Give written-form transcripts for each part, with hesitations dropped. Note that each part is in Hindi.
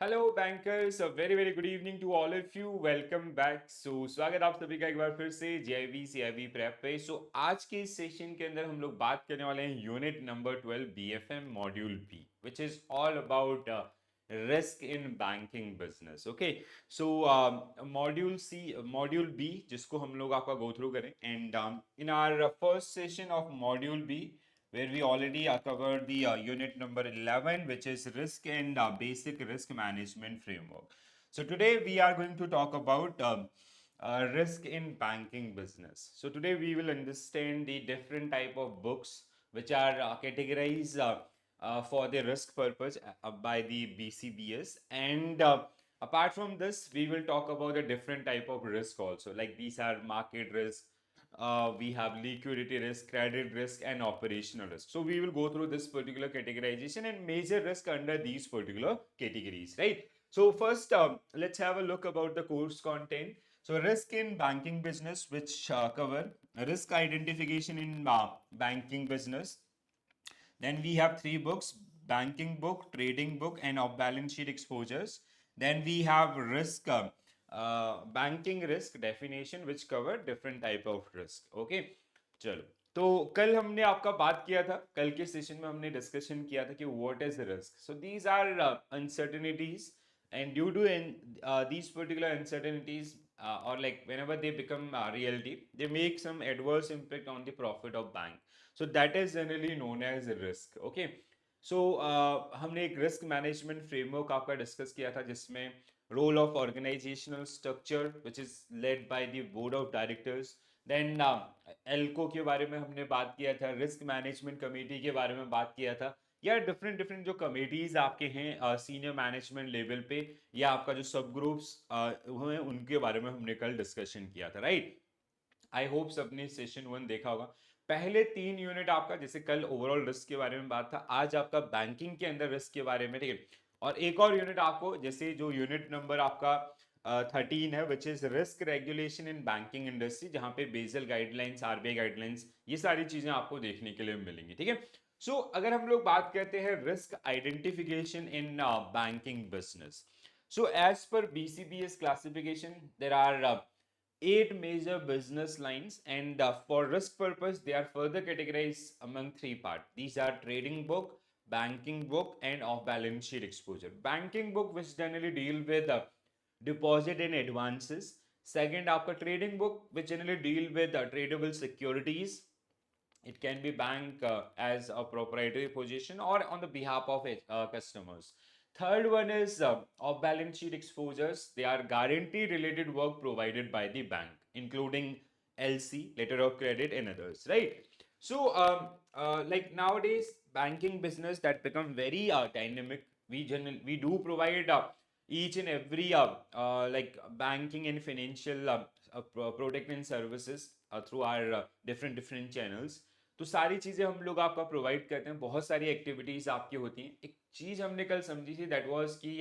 Hello bankers, very very good evening to all of you. Welcome back. स्वागत आप सभी का एक बार फिर से जेआईबी सीआईबी प्रेप पे। आज के इस सेशन के अंदर हम लोग बात करने वाले हैं unit number 12 BFM module B, which is all about risk in banking business. Okay, so module B जिसको हम लोग आपका गो थ्रू करें, and in our first session of module B where we already covered the unit number 11, which is risk and basic risk management framework. So today we are going to talk about risk in banking business. So today we will understand the different type of books which are categorized for the risk purpose by the BCBS, and apart from this we will talk about the different type of risk also, like these are market risk, we have liquidity risk, credit risk, and operational risk. So we will go through this particular categorization and major risk under these particular categories, right? So first, let's have a look about the course content. So risk in banking business, which cover risk identification in banking business. Then we have three books: banking book, trading book, and off balance sheet exposures. Then we have risk, banking risk definition, which cover different type of risk. Okay, चलो। तो कल हमने आपका बात किया था, कल के सेशन में हमने डिस्कशन किया था कि what is risk. So these are uncertainties, and due to these particular uncertainties, or like whenever they become reality, they make some adverse impact on the profit of bank. So that is generally known as risk. Okay, so हमने एक रिस्क मैनेजमेंट फ्रेमवर्क आपका डिस्कस किया था, जिसमें role of organisational structure which is led by the board of directors. Then ALCO के बारे में हमने बात किया था, रिस्क मैनेजमेंट कमेटी के बारे में बात किया था, या डिफरेंट डिफरेंट जो कमेटीज आपके हैं सीनियर मैनेजमेंट लेवल पे, या आपका जो सब ग्रुप्स हैं उनके बारे में हमने कल डिस्कशन किया था, राइट? आई होप सबने सेशन वन देखा होगा। पहले तीन यूनिट आपका, जैसे कल ओवरऑल रिस्क के बारे में बात था, आज आपका बैंकिंग के अंदर रिस्क के बारे में, ठीक है? और एक और यूनिट आपको, जैसे जो यूनिट नंबर आपका 13 है, which is risk regulation in banking industry, जहां पे बेसल गाइडलाइंस, आरबीआई गाइडलाइंस, ये सारी चीजें आपको देखने के लिए मिलेंगी, ठीक है? सो अगर हम लोग बात करते हैं risk identification in banking business, so as per BCBS classification, there are eight major business lines, and for risk purpose they are further categorized among three parts. These are trading book, banking book, and off balance sheet exposure. Banking book, which generally deal with deposit and advances. Second, आपका trading book, which generally deal with tradable securities. It can be bank as a proprietary position or on the behalf of customers. Third one is off balance sheet exposures. They are guarantee related work provided by the bank, including LC, letter of credit, and others, right? So, like nowadays, banking business that become very dynamic. We do provide each and every like banking and financial product and services through our different different channels. तो सारी चीजें हम लोग आपका प्रोवाइड करते हैं, बहुत सारी एक्टिविटीज आपकी होती हैं। एक चीज हमने कल समझी थी, दैट वाज कि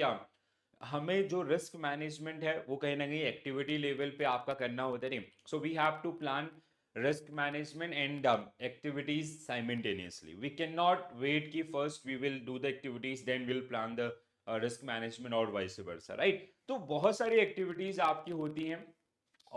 हमें जो रिस्क मैनेजमेंट है वो कहीं ना कहीं एक्टिविटी लेवल पे आपका करना होता है। So we have to plan risk management and activities simultaneously. We cannot wait ki first we will do the activities then we'll plan the risk management or vice versa, right? तो बहुत सारी एक्टिविटीज आपकी होती हैं,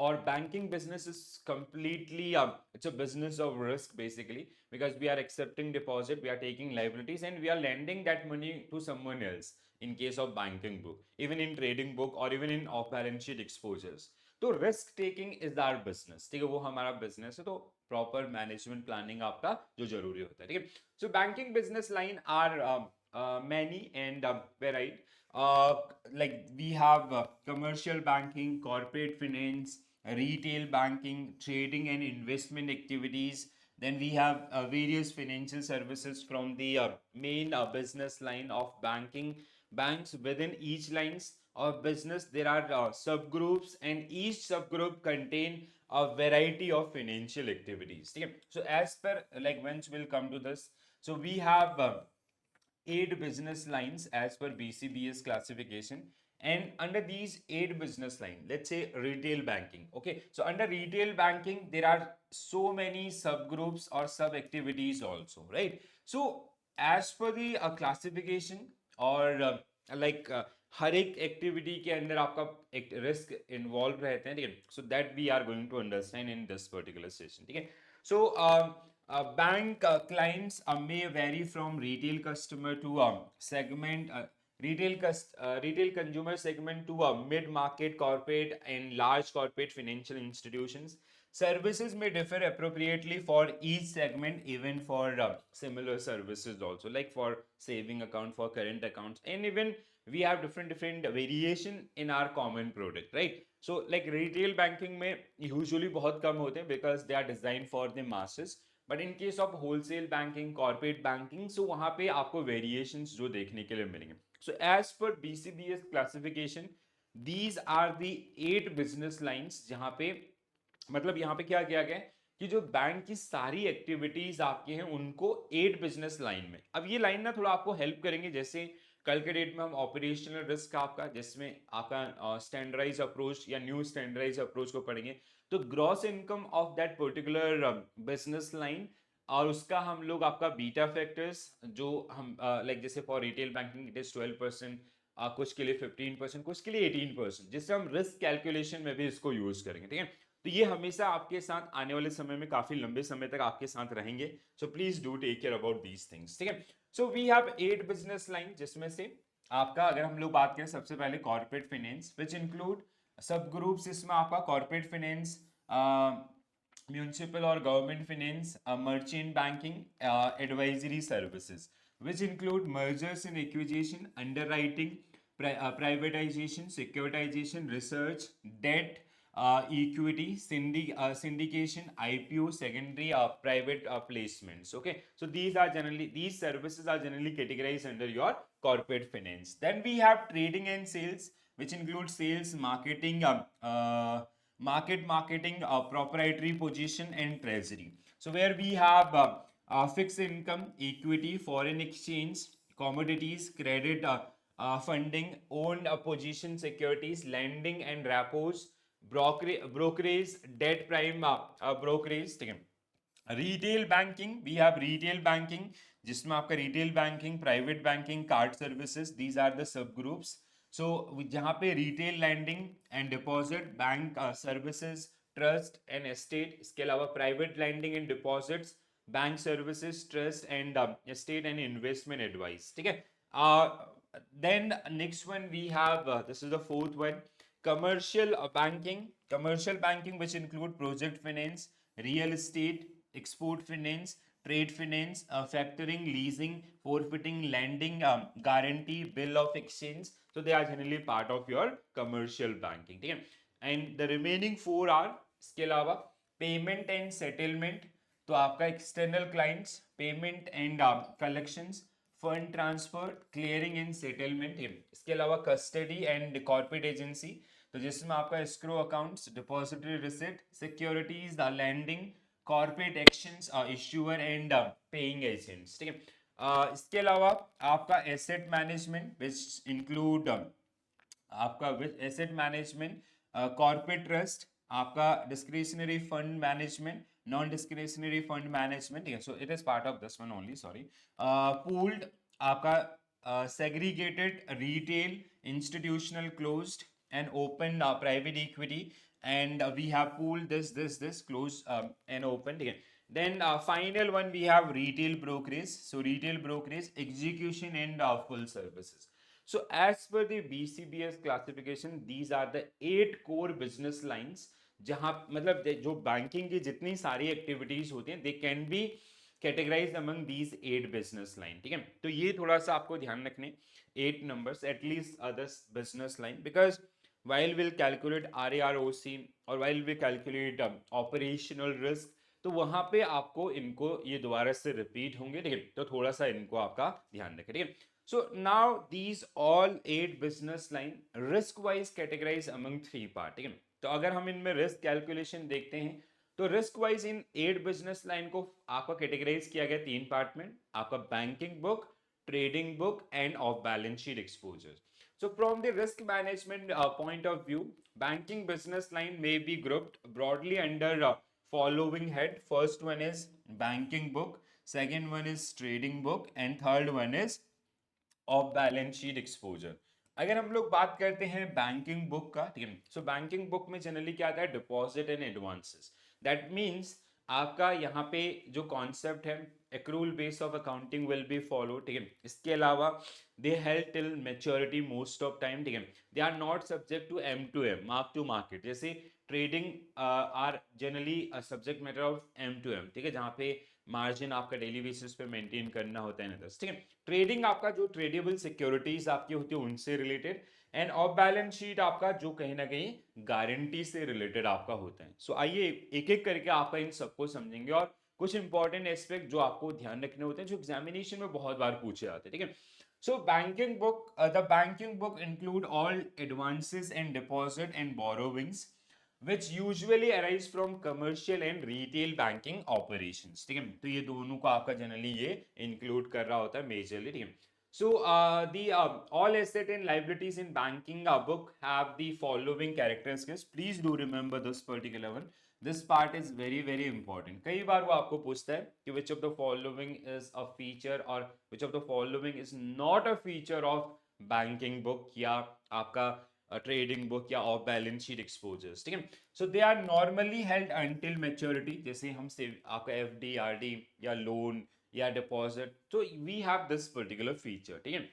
और banking business is completely it's a business of risk basically, because we are accepting deposit, we are taking liabilities, and we are lending that money to someone else in case of banking book, even in trading book, or even in off balance sheet exposures. तो risk taking is our business, ठीक है? वो हमारा बिजनेस है, तो प्रॉपर मैनेजमेंट प्लानिंग आपका जो जरूरी होता है, ठीक है? So banking business line are many and varied. Like we have commercial banking, corporate finance, retail banking, trading and investment activities. Then we have various financial services from the main business line of banking. Banks, within each lines of business there are subgroups, and each subgroup contain a variety of financial activities, okay? So as per, like, once we'll come to this, so we have eight business lines as per BCBS classification. And under these eight business line, let's say retail banking, okay? So under retail banking there are so many subgroups or sub activities also, right? So as per the classification, or like हर एक एक्टिविटी के अंदर आपका एक रिस्क इन्वॉल्व रहते हैं, ठीक है. So that we are going to understand in this particular session, ठीक है. सो bank clients may vary from retail customer to segment retail consumer segment to mid market corporate and large corporate financial institutions. Services may differ appropriately for each segment, even for similar services also, like for saving account, for current accounts, and even we have different variation in our common product, right? So like retail banking में usually बहुत कम होते हैं because they are designed for the masses. But in case of wholesale banking, corporate banking, so वहां पे आपको वेरिएशंस जो देखने के लिए मिलेंगे. So as per BCBS classification, these are the 8 business lines, जहां पे मतलब यहाँ पे क्या किया गया है कि जो बैंक की सारी एक्टिविटीज आपके हैं उनको 8 बिजनेस लाइन में. अब ये लाइन ना थोड़ा आपको हेल्प करेंगे, जैसे कल के डेट में हम ऑपरेशनल रिस्क आपका, जिसमें आपका स्टैंडर्डाइज अप्रोच या न्यू स्टैंडर्डाइज अप्रोच को पढ़ेंगे, तो gross income of that particular business line, और उसका हम लोग आपका बीटा फैक्टर्स, जो हम लाइक जैसे for retail banking it is 12%, कुछ के लिए 15%, कुछ के लिए 18%, जिससे हम रिस्क कैलकुलेशन में भी इसको यूज करेंगे, ठीक है. तो ये हमेशा आपके साथ आने वाले समय में काफी लंबे समय तक आपके साथ रहेंगे. So please do take care about these things, ठीक है. So we have 8 business line, जिसमें से आपका अगर हम लोग बात करें सबसे पहले कॉर्पोरेट फाइनेंस, विच इंक्लूड सब ग्रुप्स. इसमें आपका कॉर्पोरेट फाइनेंस, म्यूनिसिपल और government finance, merchant banking, advisory services, which include mergers and acquisition, underwriting, privatization, securitization, research, debt, equity, syndication, IPO, secondary, private placements. Okay, so these services are generally categorized under your corporate finance. Then we have trading and sales, which include sales, marketing, proprietary position, and treasury. So where we have fixed income, equity, foreign exchange, commodities, credit, funding, owned position securities, lending and repos, brokerage, debt prime brokerage, ठीक है. Retail banking, we have retail banking, जिसमें आपका retail banking, private banking, card services, these are the sub groups. So जहां पे retail lending and deposit, bank services, trust and estate, इसके अलावा private lending and deposits, bank services, trust and estate and investment advice, ठीक है. Then next one we have, this is the fourth one, commercial banking, which include project finance, real estate, export finance, trade finance, factoring, leasing, forfeiting, lending, guarantee, bill of exchange. So they are generally part of your commercial banking, ठीक है. And the remaining four are, इसके अलावा payment and settlement, तो आपका external clients, payment and collections, fund transfer, clearing and settlement. इसके अलावा कस्टडी एंड कॉर्पोरेट एजेंसी, तो जिसमें आपका escrow accounts, depository receipt, securities, lending, corporate actions, issuer and paying agents, ठीक है. इसके अलावा आपका एसेट मैनेजमेंट, विच इंक्लूड आपका एसेट मैनेजमेंट, कॉर्पोरेट ट्रस्ट, आपका discretionary fund management, non discretionary fund management, so it is part of this one only, sorry. Pooled, आपका segregated, retail, institutional, closed and open private equity, and we have pooled this closed and open again. Then final one we have retail brokerage. So retail brokerage, execution and full services. So as per the BCBS classification, these are the 8 core business lines, जहां मतलब जो बैंकिंग की जितनी सारी एक्टिविटीज होती हैं, they can be categorize among these 8 business line, ठीक है. तो ये थोड़ा सा आपको ध्यान रखने, 8 numbers at least others business line, because while we'll calculate RAROC और while we calculate operational risk, तो वहां पे आपको इनको ये दोबारा से रिपीट होंगे, ठीक है. तो थोड़ा सा इनको आपका ध्यान रखें, ठीक है. So now these all 8 business line risk wise categorized among 3 part, ठीक है. तो अगर हम इनमें रिस्क कैलकुलेशन देखते हैं, तो रिस्क वाइज इन 8 बिजनेस लाइन को आपका कैटेगराइज किया गया 3 पार्ट में, आपका banking book, trading book, and off balance sheet exposures. So from the risk management point of view, banking business line may be grouped broadly under following head. First one is banking book, second one is trading book, and third one is off balance sheet exposure. अगर हम लोग बात करते हैं बैंकिंग बुक का, ठीक है, सो बैंकिंग बुक में जनरली क्या आता है, deposit and advances. That means आपका यहाँ पे जो कॉन्सेप्ट है, accrual base of accounting will be follow, ठीक है। इसके अलावा they held till maturity most of time, ठीक है। They are not subject to M2M, mark to market. जैसे trading are generally subject matter of M2M, ठीक है, जहाँ पे मार्जिन आपका डेली बेसिस पे मेंटेन करना होता है ना, ठीक है। ट्रेडिंग आपका जो ट्रेडेबल सिक्योरिटीज आपकी होती है उनसे related, and of balance sheet आपका जो कहीं ना कहीं गारंटी से रिलेटेड आपका होता है। सो आइए एक एक करके आपका इन सबको समझेंगे, और कुछ इंपॉर्टेंट एस्पेक्ट जो आपको ध्यान रखने होते हैं, जो एग्जामिनेशन में बहुत बार पूछे जाते हैं, ठीक है। So the banking book include all advances and deposit and borrowings which usually arise from commercial and retail banking operations, ठीक है। तो ये दोनों को आपका जनरली ये इंक्लूड कर रहा होता है मेजरली, ठीक है। So the all asset and liabilities in banking book have the following characteristics. Please do remember this particular one. This part is very very important. कई बार वो आपको पूछता है कि which of the following is a feature or which of the following is not a feature of banking book या आपका ट्रेडिंग बुक या ऑफ बैलेंस शीट एक्सपोजर्स, ठीक है। So they are normally held until maturity, जैसे हम से आपका FD RD या लोन या डिपॉजिट, तो we have this particular feature, ठीक है।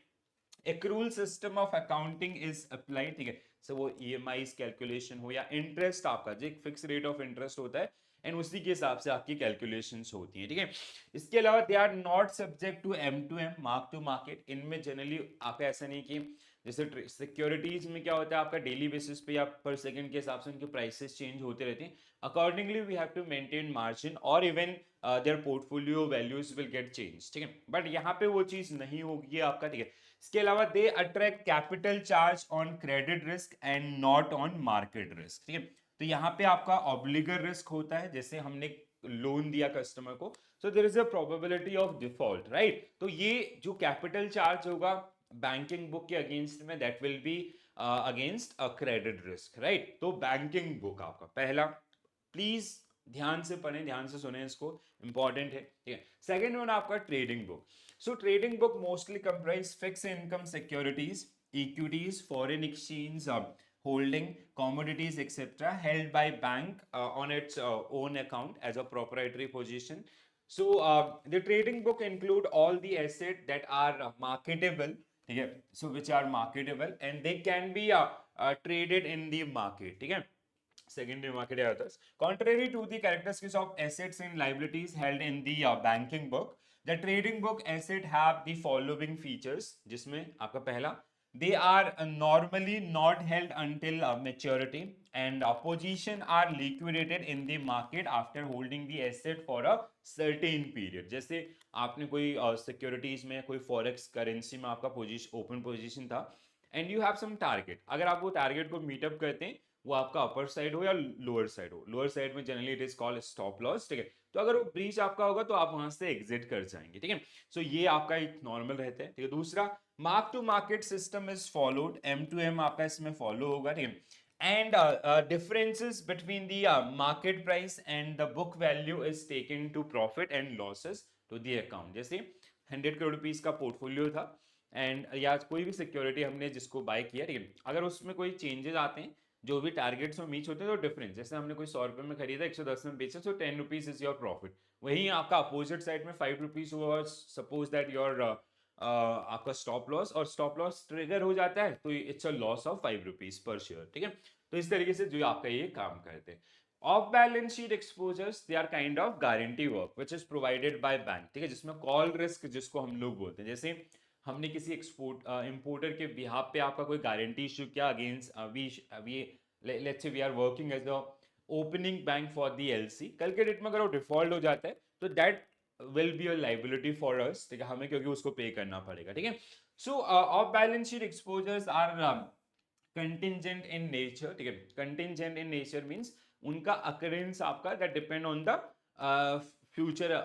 Accrual system of accounting is applied, ठीक है। सो वो EMI कैलकुलेशन हो या इंटरेस्ट आपका जो एक फिक्स रेट ऑफ इंटरेस्ट होता है, एंड उसी के हिसाब से आपकी कैलकुलेशंस होती हैं, ठीक है। इसके अलावा they are not subject to M2M, mark to market. इनमें जनरली आपका ऐसा नहीं कि जैसे सिक्योरिटीज में क्या होता है, आपका डेली बेसिस पे या पर सेकंड के हिसाब से उनके प्राइसेस चेंज होते रहते हैं। Accordingly we have to maintain margin और even their portfolio values will get change, ठीक है। बट यहाँ पे वो चीज नहीं होगी आपका, ठीक है। इसके अलावा they attract capital charge on credit risk and not on market risk, ठीक है। तो यहाँ पे आपका ऑब्लिगर रिस्क होता है, जैसे हमने लोन दिया कस्टमर को, so there is a probability of default, right. तो ये जो कैपिटल चार्ज होगा बैंकिंग बुक के अगेंस्ट में, that will be against a credit risk, right. तो बैंकिंग बुक आपका पहला, प्लीज ध्यान से पढ़ें, ध्यान से सुने, इसको इंपॉर्टेंट है, ठीक है। सेकेंड वन आपका trading book. So trading book mostly comprise fix income securities, equities, foreign exchange holding, commodities, etc., held by bank on its own account as a proprietary position. So the trading book include all the assets that are marketable, ठीक है, so which are marketable and they can be traded in the market, ठीक है, secondary market या others. Contrary to the characteristics of assets and liabilities held in the banking book, the trading book asset have the following features, जिसमें आपका पहला, they are normally not held until maturity and position are liquidated in the market after holding the asset for a certain period. जैसे आपने कोई सिक्योरिटीज में कोई फॉरेक्स करेंसी में आपका पोजीशन ओपन पोजीशन था and you have some target, अगर आप वो टारगेट को मीटअप करते हैं, वो आपका अपर साइड हो या लोअर साइड हो, लोअर साइड में generally it is called stop loss, ठीक है। तो अगर वो ब्रीच आपका होगा तो आप वहां से एग्जिट कर जाएंगे, ठीक है। सो ये आपका एक नॉर्मल रहता है, ठीक है। दूसरा, mark to market system is followed, M2M आपका इसमें फॉलो होगा, ठीक है। And differences between the market price and the book value is taken to profit and losses to the account. जैसे 100 करोड़ रुपीस का पोर्टफोलियो था एंड या कोई भी सिक्योरिटी हमने जिसको बाय किया, ठीक है, अगर उसमें कोई चेंजेस आते हैं, जो भी टारगेट्स में मीच होते हैं, तो डिफरेंस, जैसे हमने कोई 100 रुपए में खरीदा, 110 में बेचा, सो 10 रुपीज इज योर प्रॉफिट। वहीं आपका अपोजिट साइड में 5 रुपीज हुआ, सपोज दैट योर आपका स्टॉप लॉस, और स्टॉप लॉस ट्रिगर हो जाता है तो it's a loss of 5 rupees per share, ठीक है। तो इस तरीके से जो आपका ये काम करते हैं। Off balance sheet exposures, they are kind of guarantee work which is provided by bank, ठीक है, जिसमें कॉल रिस्क जिसको हम लोग बोलते हैं, जैसे हमने किसी एक्सपोर्ट इंपोर्टर के बिहाफ पे आपका कोई गारंटी इशू किया against we let's say we are working as a opening bank for the LC, कल के डेट में अगर वो डिफॉल्ट हो जाता है तो that will be a liability for us, ठीक है, हमें क्योंकि उसको पे करना पड़ेगा, ठीक है। So off balance sheet exposures are contingent in nature, ठीक है। कंटिंजेंट इन नेचर मींस उनका अकरेंस आपका that depend on the future,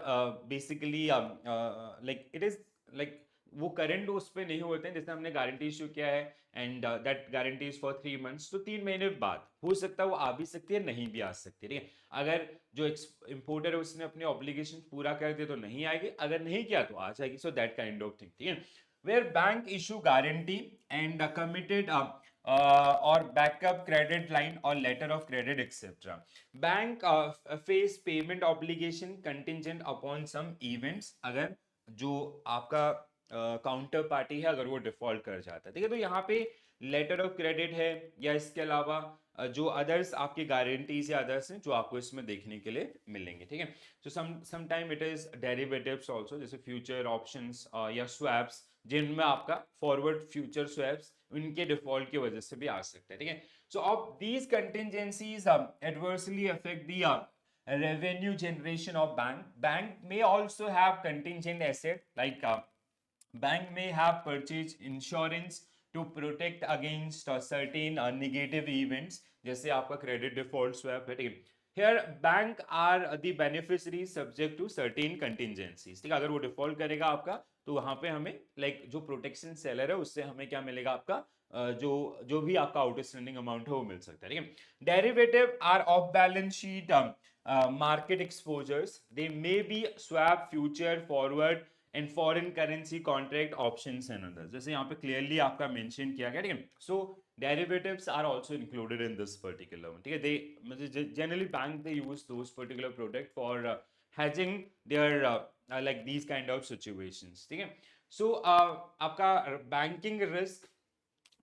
basically like it is like वो करंट उस पर नहीं होते हैं, जैसे हमने गारंटी इशू किया है and that guarantee is for 3 months, तो 3 महीने बाद हो सकता है वो आ भी सकती है, नहीं भी आ सकती है, ठीक है। अगर जो इंपोर्टर है उसने अपने ऑब्लिगेशन पूरा कर दिया तो नहीं आएगी, अगर नहीं किया तो आ जाएगी, so that kind of thing, ठीक है। where bank issue guarantee and committed or backup credit line or letter of credit etc. Bank face payment obligation contingent upon some events, अगर जो आपका काउंटर पार्टी है अगर वो डिफॉल्ट कर जाता है, ठीक है। तो यहाँ पे लेटर ऑफ क्रेडिट है या इसके अलावा जो अदर्स आपकी गारंटीज या अदर्स हैं जो आपको इसमें देखने के लिए मिलेंगे, ठीक है। So some time it is derivatives also, जैसे फ्यूचर ऑप्शंस या स्वैप्स, जिनमें आपका फॉरवर्ड फ्यूचर स्वैप्स उनके डिफॉल्ट की वजह से भी आ सकता है, ठीक है। So of these contingencies adversely affect the revenue generation of bank may also have contingent asset like bank may have purchased insurance to protect against certain negative events, जैसे आपका क्रेडिट डिफॉल्ट स्वैप है, ठीक है। Here bank are the beneficiary subject to certain contingencies, ठीक है। अगर वो डिफॉल्ट करेगा आपका तो वहां पे हमें जो प्रोटेक्शन सेलर है उससे हमें क्या मिलेगा, आपका जो भी आपका आउटस्टैंडिंग अमाउंट है वो मिल सकता है, ठीक है। Derivative are off balance sheet market exposures, they may be swap, future, forward and foreign currency contract options and others, जैसे यहाँ पे क्लियरली आपका मेंशन किया गया, ठीक है। सो derivatives are also included in this particular one, ठीक है। they generally bank they use those particular product for hedging their like these kind of situations, ठीक है। so आपका बैंकिंग रिस्क,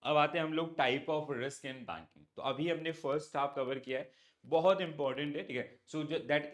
अब आते हैं हम लोग type of risk in banking. तो अभी हमने फर्स्ट हाफ कवर किया है, बहुत इंपॉर्टेंट है, ठीक है। So that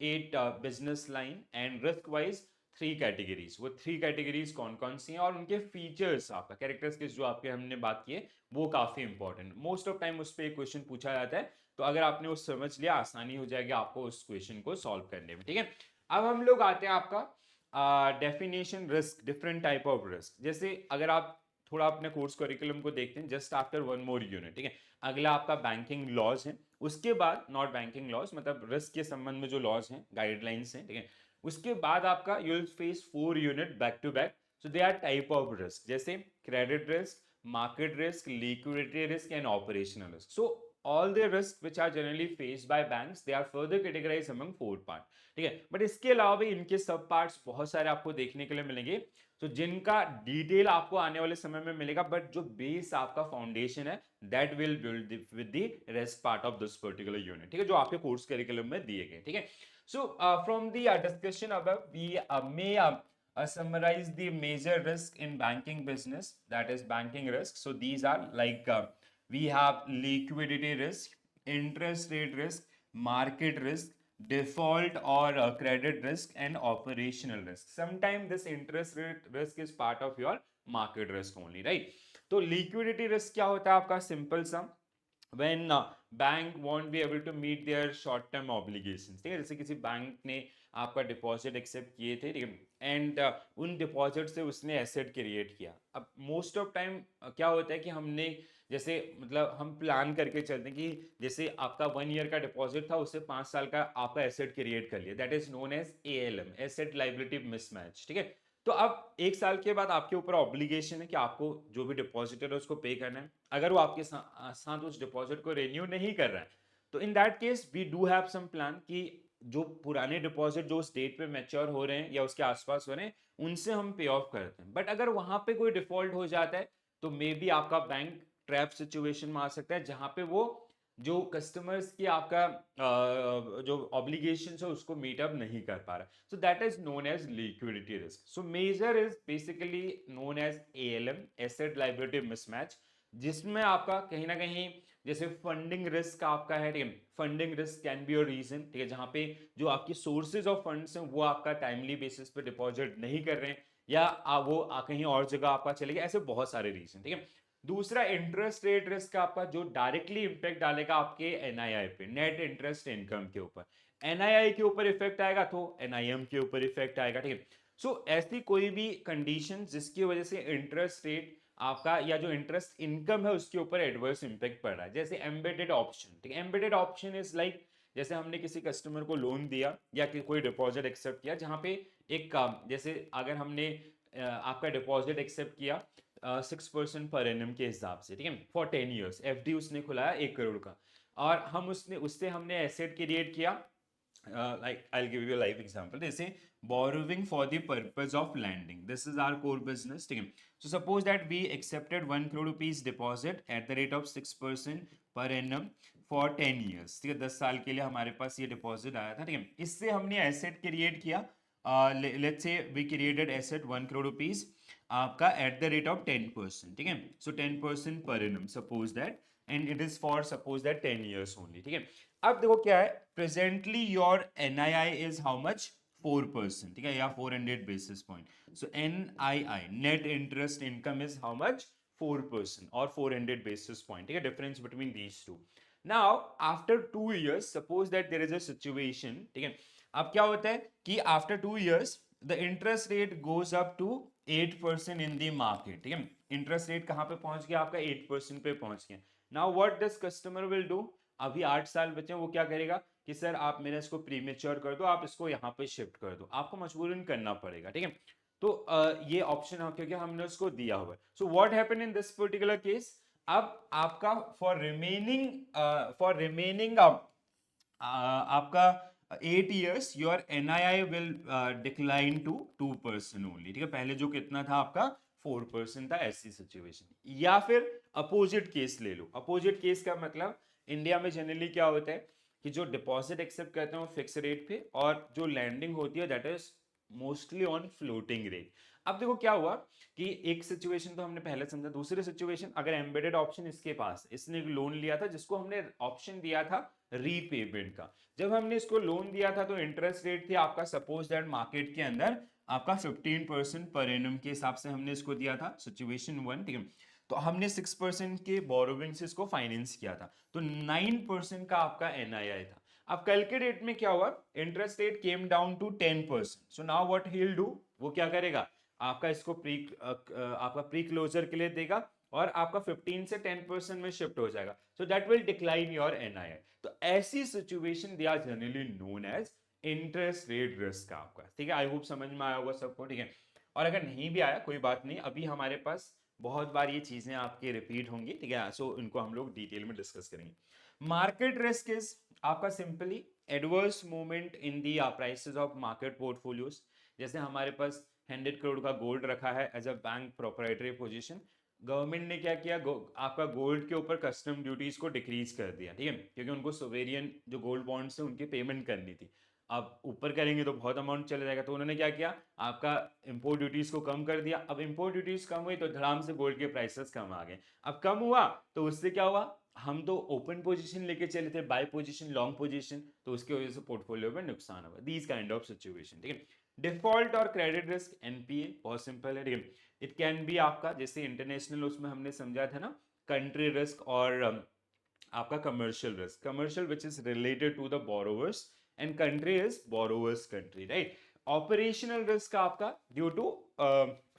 at business line and risk wise three categories, वो थ्री कैटेगरीज कौन कौन सी हैं और उनके फीचर्स, आपका कैरेक्टरिस्टिक्स जो आपके हमने बात की है वो काफी इंपॉर्टेंट, मोस्ट ऑफ टाइम उस पर एक क्वेश्चन पूछा जाता है। तो अगर आपने वो समझ लिया आसानी हो जाएगी आपको उस क्वेश्चन को सॉल्व करने में, ठीक है। अब हम लोग आते हैं आपका definition risk, different type of risk. जैसे अगर आप थोड़ा अपने कोर्स करिकुलम को देखते हैं, just after one more unit, ठीक है। अगला आपका बैंकिंग लॉज है, उसके बाद नॉट बैंकिंग लॉज मतलब रिस्क के संबंध में जो लॉज हैं, गाइडलाइंस हैं, ठीक है। उसके बाद आपका you will face four unit back to back. So they are type of risk, जैसे credit risk, market risk, liquidity risk and operational risk. So all the risks which are generally faced by banks, they are further categorized among four part, ठीक है। बट इसके अलावा भी इनके सब पार्ट्स बहुत सारे आपको देखने के लिए मिलेंगे, तो जिनका डिटेल आपको आने वाले समय में मिलेगा, बट जो बेस आपका फाउंडेशन है that will build with the rest part of this particular unit, ठीक है, जो आपके कोर्स करिकुलम में दिए गए, ठीक है। So from the discussion above we may summarize the major risk in banking business, that is banking risk. So these are like we have liquidity risk, interest rate risk, market risk, default or credit risk and operational risk. Sometimes this interest rate risk is part of your market risk only, right? तो liquidity risk क्या होता है आपका, सिंपल सा, when bank won't be able to meet their short term obligations, ठीक है। जैसे किसी बैंक ने आपका डिपॉजिट एक्सेप्ट किए थे, ठीक है, एंड उन डिपॉजिट से उसने एसेट क्रिएट किया। अब मोस्ट ऑफ टाइम क्या होता है कि हमने जैसे मतलब हम प्लान करके चलते हैं कि जैसे आपका 1 ईयर का डिपॉजिट था, उससे 5 साल का आपका एसेट क्रिएट कर लिया, that is known as ALM, asset liability mismatch, ठीक है। तो अब 1 साल के बाद आपके ऊपर ऑब्लिगेशन है कि आपको जो भी डिपॉजिटर है उसको पे करना है। अगर वो आपके साथ उस डिपॉजिट को रिन्यू नहीं कर रहा है, तो in that case we do have some plan कि जो पुराने डिपॉजिट जो उस डेट पे मैच्योर हो रहे हैं या उसके आसपास हो रहे हैं उनसे हम पे ऑफ करते हैं। बट अगर वहां पे कोई डिफॉल्ट हो जाता है तो मे बी आपका बैंक ट्रैप सिचुएशन में आ सकता है, जहां पे वो जो कस्टमर्स की आपका जो ऑब्लिगेशन है उसको मीट अप नहीं कर पा रहा, so that is known as liquidity risk. So major is basically known as ALM, asset liability mismatch, जिसमें आपका कहीं ना कहीं जैसे फंडिंग रिस्क आपका है, ठीक है, funding risk can be your reason, ठीक है, जहां पे जो आपकी सोर्सेज ऑफ फंड्स हैं वो आपका टाइमली बेसिस पे डिपॉजिट नहीं कर रहे हैं या वो कहीं और जगह आपका चले गए, ऐसे बहुत सारे रीजन, ठीक है। दूसरा इंटरेस्ट रेट रिस्क आपका जो डायरेक्टली इंपैक्ट डालेगा आपके NII पे, नेट इंटरेस्ट इनकम के ऊपर, NII के ऊपर इफेक्ट आएगा तो NIM के ऊपर इफेक्ट आएगा, ठीक है। सो ऐसी कोई भी कंडीशन जिसकी वजह से इंटरेस्ट रेट आपका या जो इंटरेस्ट इनकम है उसके ऊपर एडवर्स इंपैक्ट पड़ रहा है, जैसे एम्बेडेड ऑप्शन, ठीक है। एम्बेडेड ऑप्शन इज लाइक जैसे हमने किसी कस्टमर को लोन दिया या कोई डिपॉजिट एक्सेप्ट किया, जहां पे एक जैसे अगर हमने आपका डिपॉजिट एक्सेप्ट किया 6% पर एनम के हिसाब से, ठीक है, फॉर 10 ईयर्स, FD उसने खुलाया 1 करोड़ का, और हम उससे हमने एसेट क्रिएट किया like I'll give you a live example. They say borrowing for the purpose of lending. This is our core business. ठीक है? So suppose that we accepted 1 crore rupees deposit at the rate of 6% per annum for 10 years. ठीक है? 10 साल के लिए हमारे पास ये डिपॉजिट आया था. ठीक है? इससे हमने एसेट क्रिएट किया. Let's say we created asset 1 crore rupees आपका at the rate of 10%. ठीक है? So 10% per annum. Suppose that, and it is for suppose that 10 years only. ठीक है? अब देखो क्या है, presently your NII is how much 4%. ठीक है, या 400 basis point. So NII net interest income is how much 4% और 400 बेसिस पॉइंट. ठीक है, difference between these two. Now after 2 years suppose that there is a situation. ठीक है, अब क्या होता है कि after 2 years the interest rate goes up to 8% in the market. ठीक है, इंटरेस्ट रेट कहां पे पहुंच गया आपका 8% पे पहुंच गया. Now what this customer will do, अभी 8 साल बचे, वो क्या करेगा कि सर आप मेरा इसको प्रीमेच्योर कर दो, आप इसको यहाँ पे शिफ्ट कर दो. आपको मजबूरन करना पड़ेगा. ठीक है, तो ये ऑप्शन क्योंकि हमने उसको दिया हुआ है. So what happen in this particular case, अब आपका फॉर रिमेनिंग आपका 8 years your NII will decline to 2% only. ठीक है, पहले जो कितना था आपका 4% था. ऐसी सिचुएशन. या फिर अपोजिट केस ले लो. अपोजिट केस का मतलब इंडिया में जनरली क्या होता है कि जो डिपॉजिट एक्सेप्ट करते हैं वो फिक्स रेट पे, और जो लैंडिंग होती है that is mostly on floating rate. अब देखो क्या हुआ कि एक सिचुएशन तो हमने पहले समझा. दूसरी सिचुएशन, अगर एम्बेडेड ऑप्शन इसके पास, इसने एक लोन लिया था जिसको हमने ऑप्शन दिया था रीपेमेंट का. जब हमने इसको लोन दिया था तो इंटरेस्ट रेट थी आपका सपोज दैट मार्केट के अंदर आपका 15% पर एनम के हिसाब से हमने इसको दिया था, सिचुएशन 1. ठीक है, तो हमने 6% के बोरोविंग से इसको फाइनेंस किया था, तो 9% का आपका NII था. अब कल के डेट में क्या हुआ, interest rate came down to 10%. So now what he will do, वो क्या करेगा, आपका इसको आपका प्री क्लोजर के लिए देगा और आपका 15 से 10% में शिफ्ट हो जाएगा. So that will decline your NII. तो ऐसी situation they are generally known as interest rate risk आपका. ठीक है, आई होप समझ में आया होगा सबको. ठीक है, और अगर नहीं भी आया कोई बात नहीं, अभी हमारे पास बहुत बार ये चीजें आपके रिपीट होंगी. ठीक है, सो इनको हम लोग डिटेल में डिस्कस करेंगे. मार्केट रिस्क इज आपका simply adverse movement in the prices of market portfolios. जैसे हमारे पास 100 करोड़ का गोल्ड रखा है as a bank proprietary position. Government ने क्या किया, आपका गोल्ड के ऊपर कस्टम ड्यूटीज को डिक्रीज कर दिया. ठीक है, क्योंकि उनको सोवेरियन जो गोल्ड बॉन्ड्स है उनकी पेमेंट करनी थी. अब ऊपर करेंगे तो बहुत अमाउंट चला जाएगा, तो उन्होंने क्या किया, आपका इंपोर्ट ड्यूटीज को कम कर दिया. अब इंपोर्ट ड्यूटीज कम हुई तो धड़ाम से गोल्ड के प्राइसेस कम आ गए. अब कम हुआ तो उससे क्या हुआ, हम तो ओपन पोजीशन लेके चले थे, बाय पोजीशन, लॉन्ग पोजीशन, तो उसकी वजह से पोर्टफोलियो में नुकसान हुआ. These kind of situation. ठीक है, डिफॉल्ट और क्रेडिट रिस्क NPA बहुत सिंपल है. ठीक है, इट कैन बी आपका जैसे इंटरनेशनल, उसमें हमने समझा था ना, कंट्री रिस्क और आपका commercial risk. Commercial which is related to the borrowers and country is borrowers country, right. Operational risk आपका due to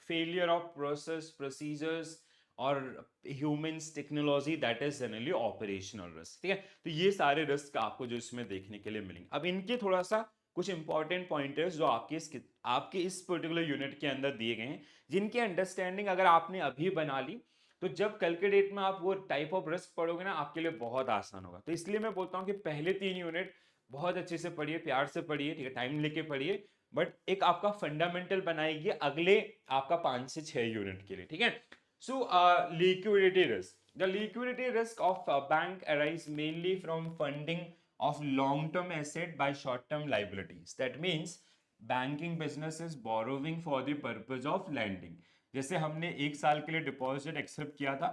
failure of process procedures और humans technology, that is generally operational risk. ठीक है, तो ये सारे रिस्क आपको जो इसमें देखने के लिए मिलेंगे. अब इनके थोड़ा सा कुछ इंपॉर्टेंट पॉइंटर्स जो आपके इस पर्टिकुलर यूनिट के अंदर दिए गए हैं, जिनकी अंडरस्टैंडिंग अगर आपने अभी बना ली तो जब कल के डेट में आप वो टाइप ऑफ रिस्क पढ़ोगे ना, आपके लिए बहुत आसान होगा. तो इसलिए मैं बोलता हूँ कि पहले 3 यूनिट बहुत अच्छे से पढ़िए, प्यार से पढ़िए. ठीक है, टाइम लेके पढ़िए, बट एक आपका फंडामेंटल बनाएगी अगले आपका 5 से 6 यूनिट के लिए. ठीक है, so liquidity risk. The liquidity risk of bank arise mainly from funding of long-term asset by short-term liabilities. That means banking business is borrowing for the purpose of lending. जैसे हमने 1 साल के लिए डिपॉजिट एक्सेप्ट किया था,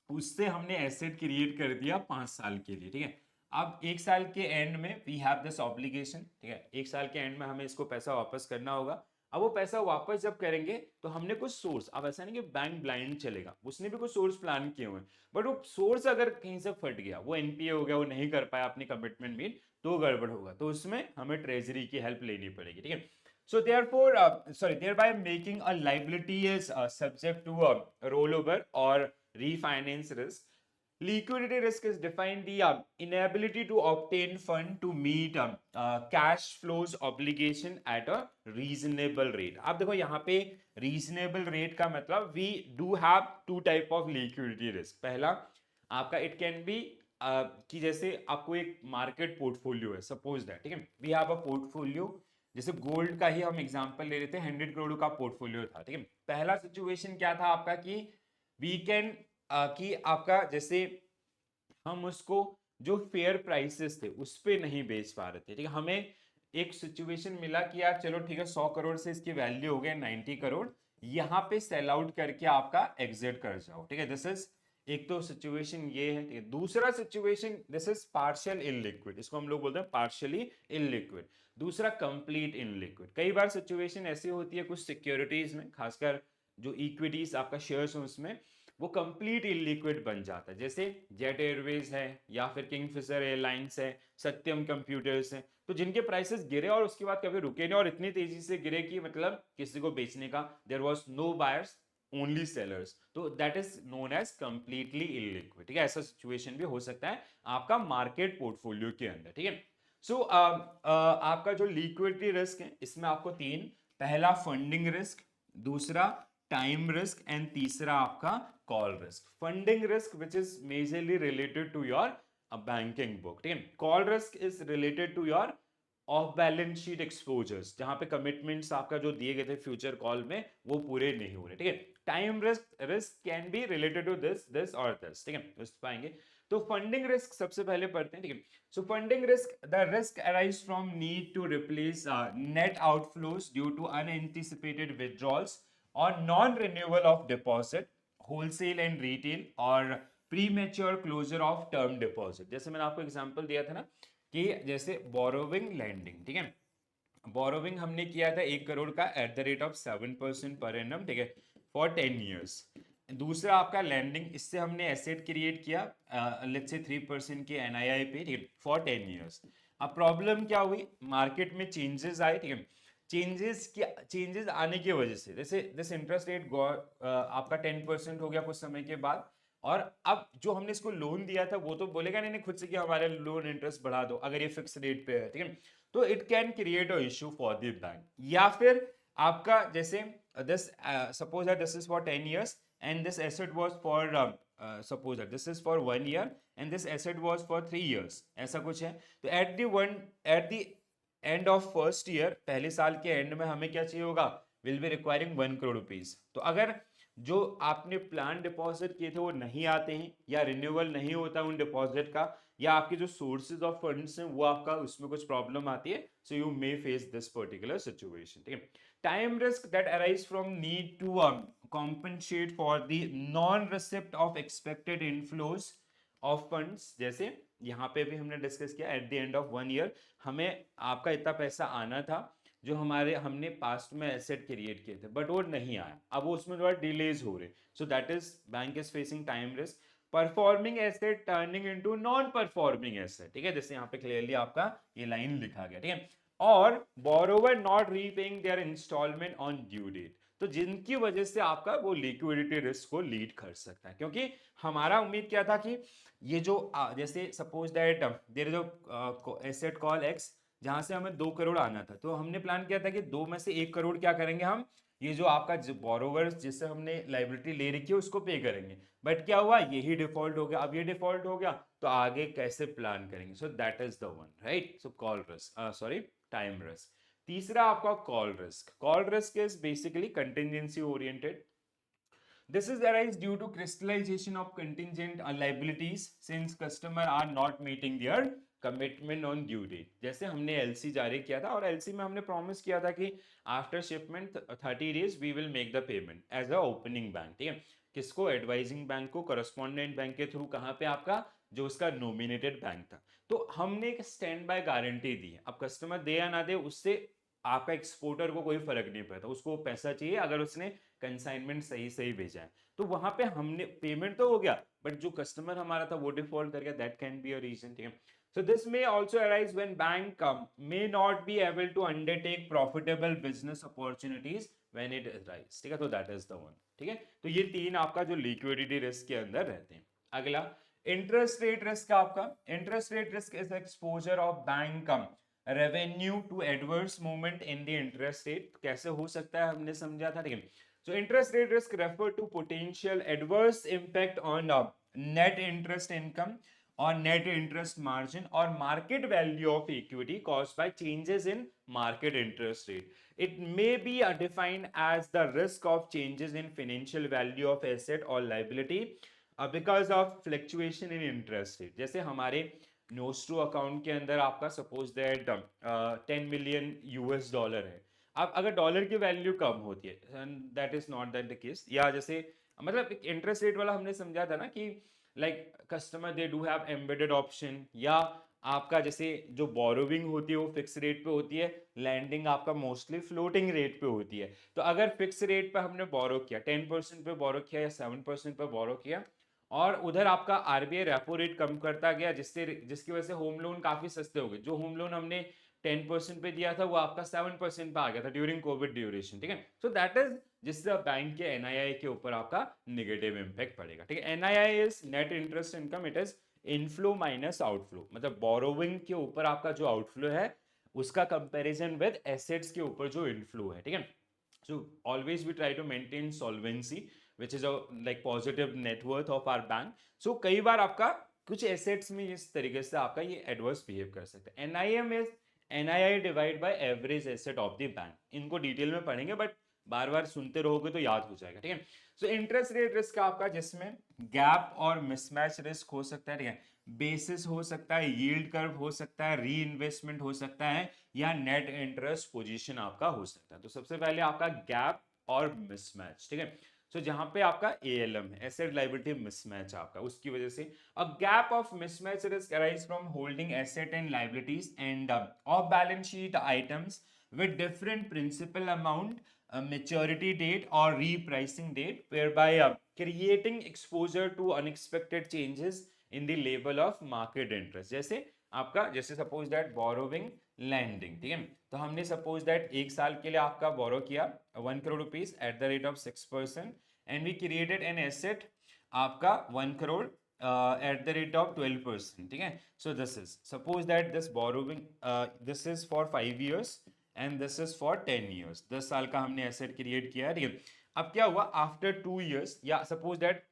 उससे हमने एसेट क्रिएट कर दिया 5 साल के लिए. ठीक है, अब 1 साल के एंड में वी हैव दिस ऑब्लिगेशन. ठीक है, 1 साल के एंड में हमें इसको पैसा वापस करना होगा. अब वो पैसा वापस जब करेंगे तो हमने कुछ सोर्स, अब ऐसा नहीं कि बैंक ब्लाइंड चलेगा, उसने भी कुछ सोर्स प्लान किए हुए हैं, बट वो सोर्स अगर कहीं से फट गया, वो NPA हो गया, वो नहीं कर पाया अपनी कमिटमेंट मीट, तो गड़बड़ होगा, तो उसमें हमें ट्रेजरी की हेल्प लेनी पड़ेगी. ठीक है, so therefore thereby making a liability is subject to a rollover or refinance risk. Liquidity risk is defined the inability to obtain fund to meet cash flows obligation at a reasonable rate. आप देखो यहाँ पे reasonable rate का मतलब we do have two type of liquidity risk. पहला आपका it can be कि जैसे आपको एक मार्केट पोर्टफोलियो है, सपोज दैट, ठीक है, वी हैव अ पोर्टफोलियो, जैसे गोल्ड का ही हम एग्जांपल ले लेते हैं, 100 करोड़ का पोर्टफोलियो था, ठीक है। पहला सिचुएशन क्या था आपका कि वी कैन कि आपका जैसे हम उसको जो फेयर प्राइसेस थे उस पे नहीं बेच पा रहे थे, ठीक है। हमें एक सिचुएशन मिला कि यार चलो ठीक है, 100 करोड़ से इसकी वैल्यू हो गया 90 करोड़, यहाँ पे सेल आउट करके आपका एग्जिट कर जाओ, ठीक है। दिस इज एक तो सिचुएशन ये है, ठीक है। दूसरा सिचुएशन, दिस इज पार्शियल इनलिक्विड, इसको हम लोग बोलते हैं पार्शियली इनलिक्विड। दूसरा कंप्लीट इनलिक्विड। कई बार सिचुएशन ऐसी होती है कुछ सिक्योरिटीज में, खासकर जो इक्विटीज आपका शेयर्स है उसमें, वो कंप्लीट इलिक्विड बन जाता है, जैसे जेट एयरवेज है या फिर किंगफिशर एयरलाइंस है, सत्यम कंप्यूटर्स है, तो जिनके प्राइसेस गिरे और उसके बाद कभी रुके नहीं और इतनी तेजी से गिरे कि मतलब किसी को बेचने का there was no buyers, only sellers, तो that is known as completely illiquid, ठीक है। ऐसा सिचुएशन भी हो सकता है आपका मार्केट पोर्टफोलियो के अंदर, ठीक है। सो आपका जो लिक्विडिटी रिस्क है इसमें आपको तीन, पहला फंडिंग रिस्क, दूसरा टाइम रिस्क एंड तीसरा आपका call risk. Funding risk which is majorly related to your banking book, ठीक है। Call risk is related to your off balance sheet exposures, जहां पे कमिटमेंट्स आपका जो दिए गए थे फ्यूचर कॉल में वो पूरे नहीं हो रहे, ठीक है। Time risk risk can be related to this this और दिस, ठीक है, उस पाएंगे। तो फंडिंग रिस्क सबसे पहले पढ़ते हैं, ठीक है। So funding risk, the risk arise from need to replace net outflows due to unanticipated withdrawals or non-renewal of deposit, wholesale and retail और premature closure of term deposit। जैसे मैंने आपको एग्जांपल दिया था ना कि जैसे बोरोविंग लैंडिंग, ठीक है, बोरोविंग हमने किया था 1 करोड़ का eight the rate of 7% per annum, ठीक है, फॉर 10 years। दूसरा आपका लैंडिंग, इससे हमने एसेट क्रिएट किया लेट्स से 3% के एनआईआई पे, ठीक है, फॉर 10 years। अब प्रॉब्लम क्या हुई, मार्केट में चेंजेस आए, ठीक है। चेंजेस आने की वजह से जैसे दिस इंटरेस्ट रेट आपका 10% हो गया कुछ समय के बाद, और अब जो हमने इसको लोन दिया था वो तो बोलेगा नहीं नहीं खुद से कि हमारे लोन इंटरेस्ट बढ़ा दो, अगर ये फिक्स रेट पे है, ठीक है। तो it can create a issue for the bank. या फिर आपका जैसे this suppose that this is for 10 years and this asset was for suppose that this is for 1 year and this asset was for 3 years, ऐसा कुछ है। तो eight the end of first year, पहले साल के एंड में हमें क्या चाहिए होगा, will be requiring 1 crore rupees. तो अगर जो आपने प्लान डिपॉजिट किए थे वो नहीं आते हैं या रिन्यूअल नहीं होता उन डिपॉजिट का, या आपके जो सोर्सेज ऑफ फंड्स हैं वो आपका उसमें कुछ प्रॉब्लम आती है, so you may face this particular situation, ठीक है। Time risk that arise from need to compensate for the non receipt of expected inflows of funds, जैसे यहाँ पे भी हमने डिस्कस किया at the end of 1 year हमें आपका इतना पैसा आना था जो हमारे हमने पास्ट में एसेट क्रिएट किए थे बट वो नहीं आया, अब वो उसमें थोड़ा डिलेज हो रहे, सो that is bank is facing time risk. Performing asset turning into non performing asset, ठीक है, जैसे यहाँ पे क्लियरली आपका ये लाइन लिखा गया, ठीक है। और borrower not repaying their instalment on due date, तो जिनकी वजह से आपका वो लिक्विडिटी रिस्क को लीड कर सकता है, क्योंकि हमारा उम्मीद क्या था कि ये जो जैसे suppose that there is a asset call X जहां से हमें 2 करोड़ आना था, तो हमने प्लान किया था कि 2 में से 1 करोड़ क्या करेंगे हम, ये जो आपका बोरोवर्स जिससे हमने लाइबिलिटी ले रखी है उसको पे करेंगे, बट क्या हुआ, यही डिफॉल्ट हो गया। अब ये डिफॉल्ट हो गया तो आगे कैसे प्लान करेंगे, सो that is the one, right. So call risk, sorry, time risk. तीसरा आपका call risk. Call risk is basically contingency oriented. This is arise due to crystallization of contingent liabilities since customer are not meeting their commitment on due date। जैसे हमने एलसी जारी किया था और एलसी में हमने प्रॉमिस किया था कि after shipment 30 days we will make the payment as a opening bank, ठीक है। किसको, एडवाइजिंग बैंक को, करस्पॉन्डेंट बैंक के थ्रू, कहाँ पे आपका जो उसका नोमिनेटेड बैंक था। तो हमने एक स्टैंड बाय गारंटी दी है, अब कस्टमर दे या ना दे उससे आपका एक्सपोर्टर को कोई फर्क नहीं पड़ता, उसको पैसा चाहिए अगर उसने कंसाइनमेंट सही सही भेजा है। तो वहां पे हमने पेमेंट तो हो गया बट जो कस्टमर हमारा था वो डिफॉल्ट कर गया, that can be a reason, ठीक है। So this may also arise when bank may not be able to undertake profitable business opportunities when it arise, ठीक है। तो दैट इज द वन, ठीक है। तो ये तीन आपका जो लिक्विडिटी रिस्क के अंदर रहते हैं। अगला इंटरेस्ट रेट रिस्क, आपका interest rate risk is exposure of bank revenue to adverse movement in the interest rate. कैसे हो सकता है हमने समझा था, ठीक है। So interest rate risk refer to potential adverse impact on net interest income or net interest margin or market value of equity caused by changes in market interest rate. It may be defined as the risk of changes in financial value of asset or liability because of fluctuation in interest rate. जैसे हमारे नोस्ट्रो अकाउंट के अंदर आपका suppose that 10 million US dollar है। अब अगर डॉलर की वैल्यू कम होती है, that is not that the case, या जैसे मतलब इंटरेस्ट रेट वाला हमने समझा था ना कि like customer they do have embedded option, या आपका जैसे जो बोरोविंग होती है वो फिक्स रेट पे होती है, लैंडिंग आपका मोस्टली फ्लोटिंग रेट पे होती है। तो अगर फिक्स रेट पे हमने बोरो किया, 10% पे बोरो किया या 7% पे बोरो किया, और उधर आपका आरबीआई रेपो रेट कम करता गया, जिसकी वजह से होम लोन काफी सस्ते हो गए। जो होम लोन हमने 10% पे दिया था वो आपका 7% पे आ गया था ड्यूरिंग कोविड ड्यूरेशन, ठीक है। सो दैट इज जिससे बैंक के एनआईआई के ऊपर आपका नेगेटिव इंपैक्ट पड़ेगा, ठीक है। NII is net interest income, it is inflow minus outflow, मतलब बोरोविंग के ऊपर आपका जो आउटफ्लो है उसका कंपैरिजन विद एसेट्स के ऊपर जो इनफ्लो है, ठीक है। So always we try to maintain solvency, which is a like positive net worth of our bank. So कई बार आपका कुछ एसेट्स में इस तरीके से आपका ये एडवर्स बिहेव कर सकते हैं। NIM is NII divide by average asset of the bank. इनको डिटेल में पढ़ेंगे बट बार बार सुनते रहोगे तो याद हो जाएगा, ठीक है। सो इंटरेस्ट रेट रिस्क आपका जिसमें गैप और मिसमैच रिस्क हो सकता है, ठीक है। बेसिस हो सकता है, यील्ड कर्व हो सकता है, री इन्वेस्टमेंट हो सकता है, या नेट इंटरेस्ट पोजीशन आपका हो सकता है। तो सबसे पहले आपका गैप और मिसमैच, ठीक है। सो जहां पे आपका एएलएम है, एसेट लायबिलिटी मिसमैच आपका, उसकी वजह से a gap of mismatch risk arise from holding asset and liabilities and of balance sheet items with different principal amount, maturity date or repricing date, whereby creating exposure to unexpected changes in the level of market interest। जैसे आपका जैसे सपोज दैट बोरोविंग लैंडिंग, ठीक है। तो हमने सपोज दैट एक साल के लिए आपका बोरो किया 1 crore rupees at the rate of 6%, and we created an asset आपका 1 crore at the rate of 12%, ठीक है। So this is suppose that this borrowing this is for 5 years and this is for 10 years। 10 साल का हमने एसेट क्रिएट किया है, ठीक है। अब क्या हुआ आफ्टर 2 years, या सपोज दैट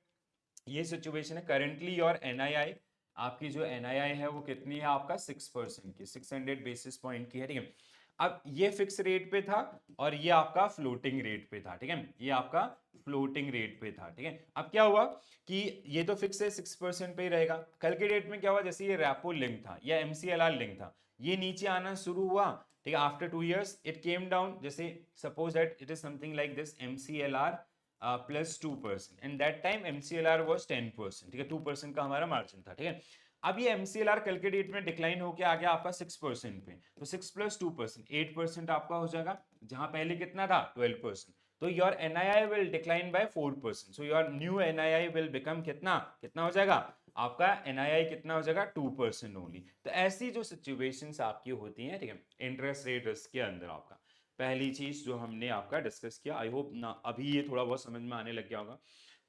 ये सिचुएशन है करेंटली योर एनआईआई, आपकी जो एनआईआई है वो कितनी है आपका 6% की, 600 बेसिस पॉइंट की है, ठीक है। अब ये फिक्स रेट पे था और ये आपका फ्लोटिंग रेट पे था, ठीक है। ये आपका फ्लोटिंग रेट पे था, ठीक है। अब क्या हुआ कि ये तो फिक्स है 6% पे ही रहेगा। कल के डेट में क्या हुआ, जैसे ये रेपो लिंक था या एमसीएलआर लिंक था, ये नीचे आना शुरू हुआ, ठीक है। After 2 years it came down, जैसे suppose that it is something like this MCLR plus 2%, and that time MCLR was 10%, ठीक है। 2% का हमारा मार्जिन था, ठीक है। अब ये एमसीएलआर कल के डेट में डिक्लाइन होकर आ गया आपका 6% पे, तो 6 + 2% 8% आपका हो जाएगा, जहां पहले कितना था 12%। तो your NII will decline by 4%, so your new NII will become कितना कितना हो जाएगा आपका एनआईआई कितना हो जाएगा 2% ओनली। तो ऐसी जो सिचुएशंस आपकी होती हैं, ठीक है, इंटरेस्ट रेट रिस्क के अंदर आपका पहली चीज जो हमने आपका डिस्कस किया, आई होप ना अभी ये थोड़ा बहुत समझ में आने लग गया होगा।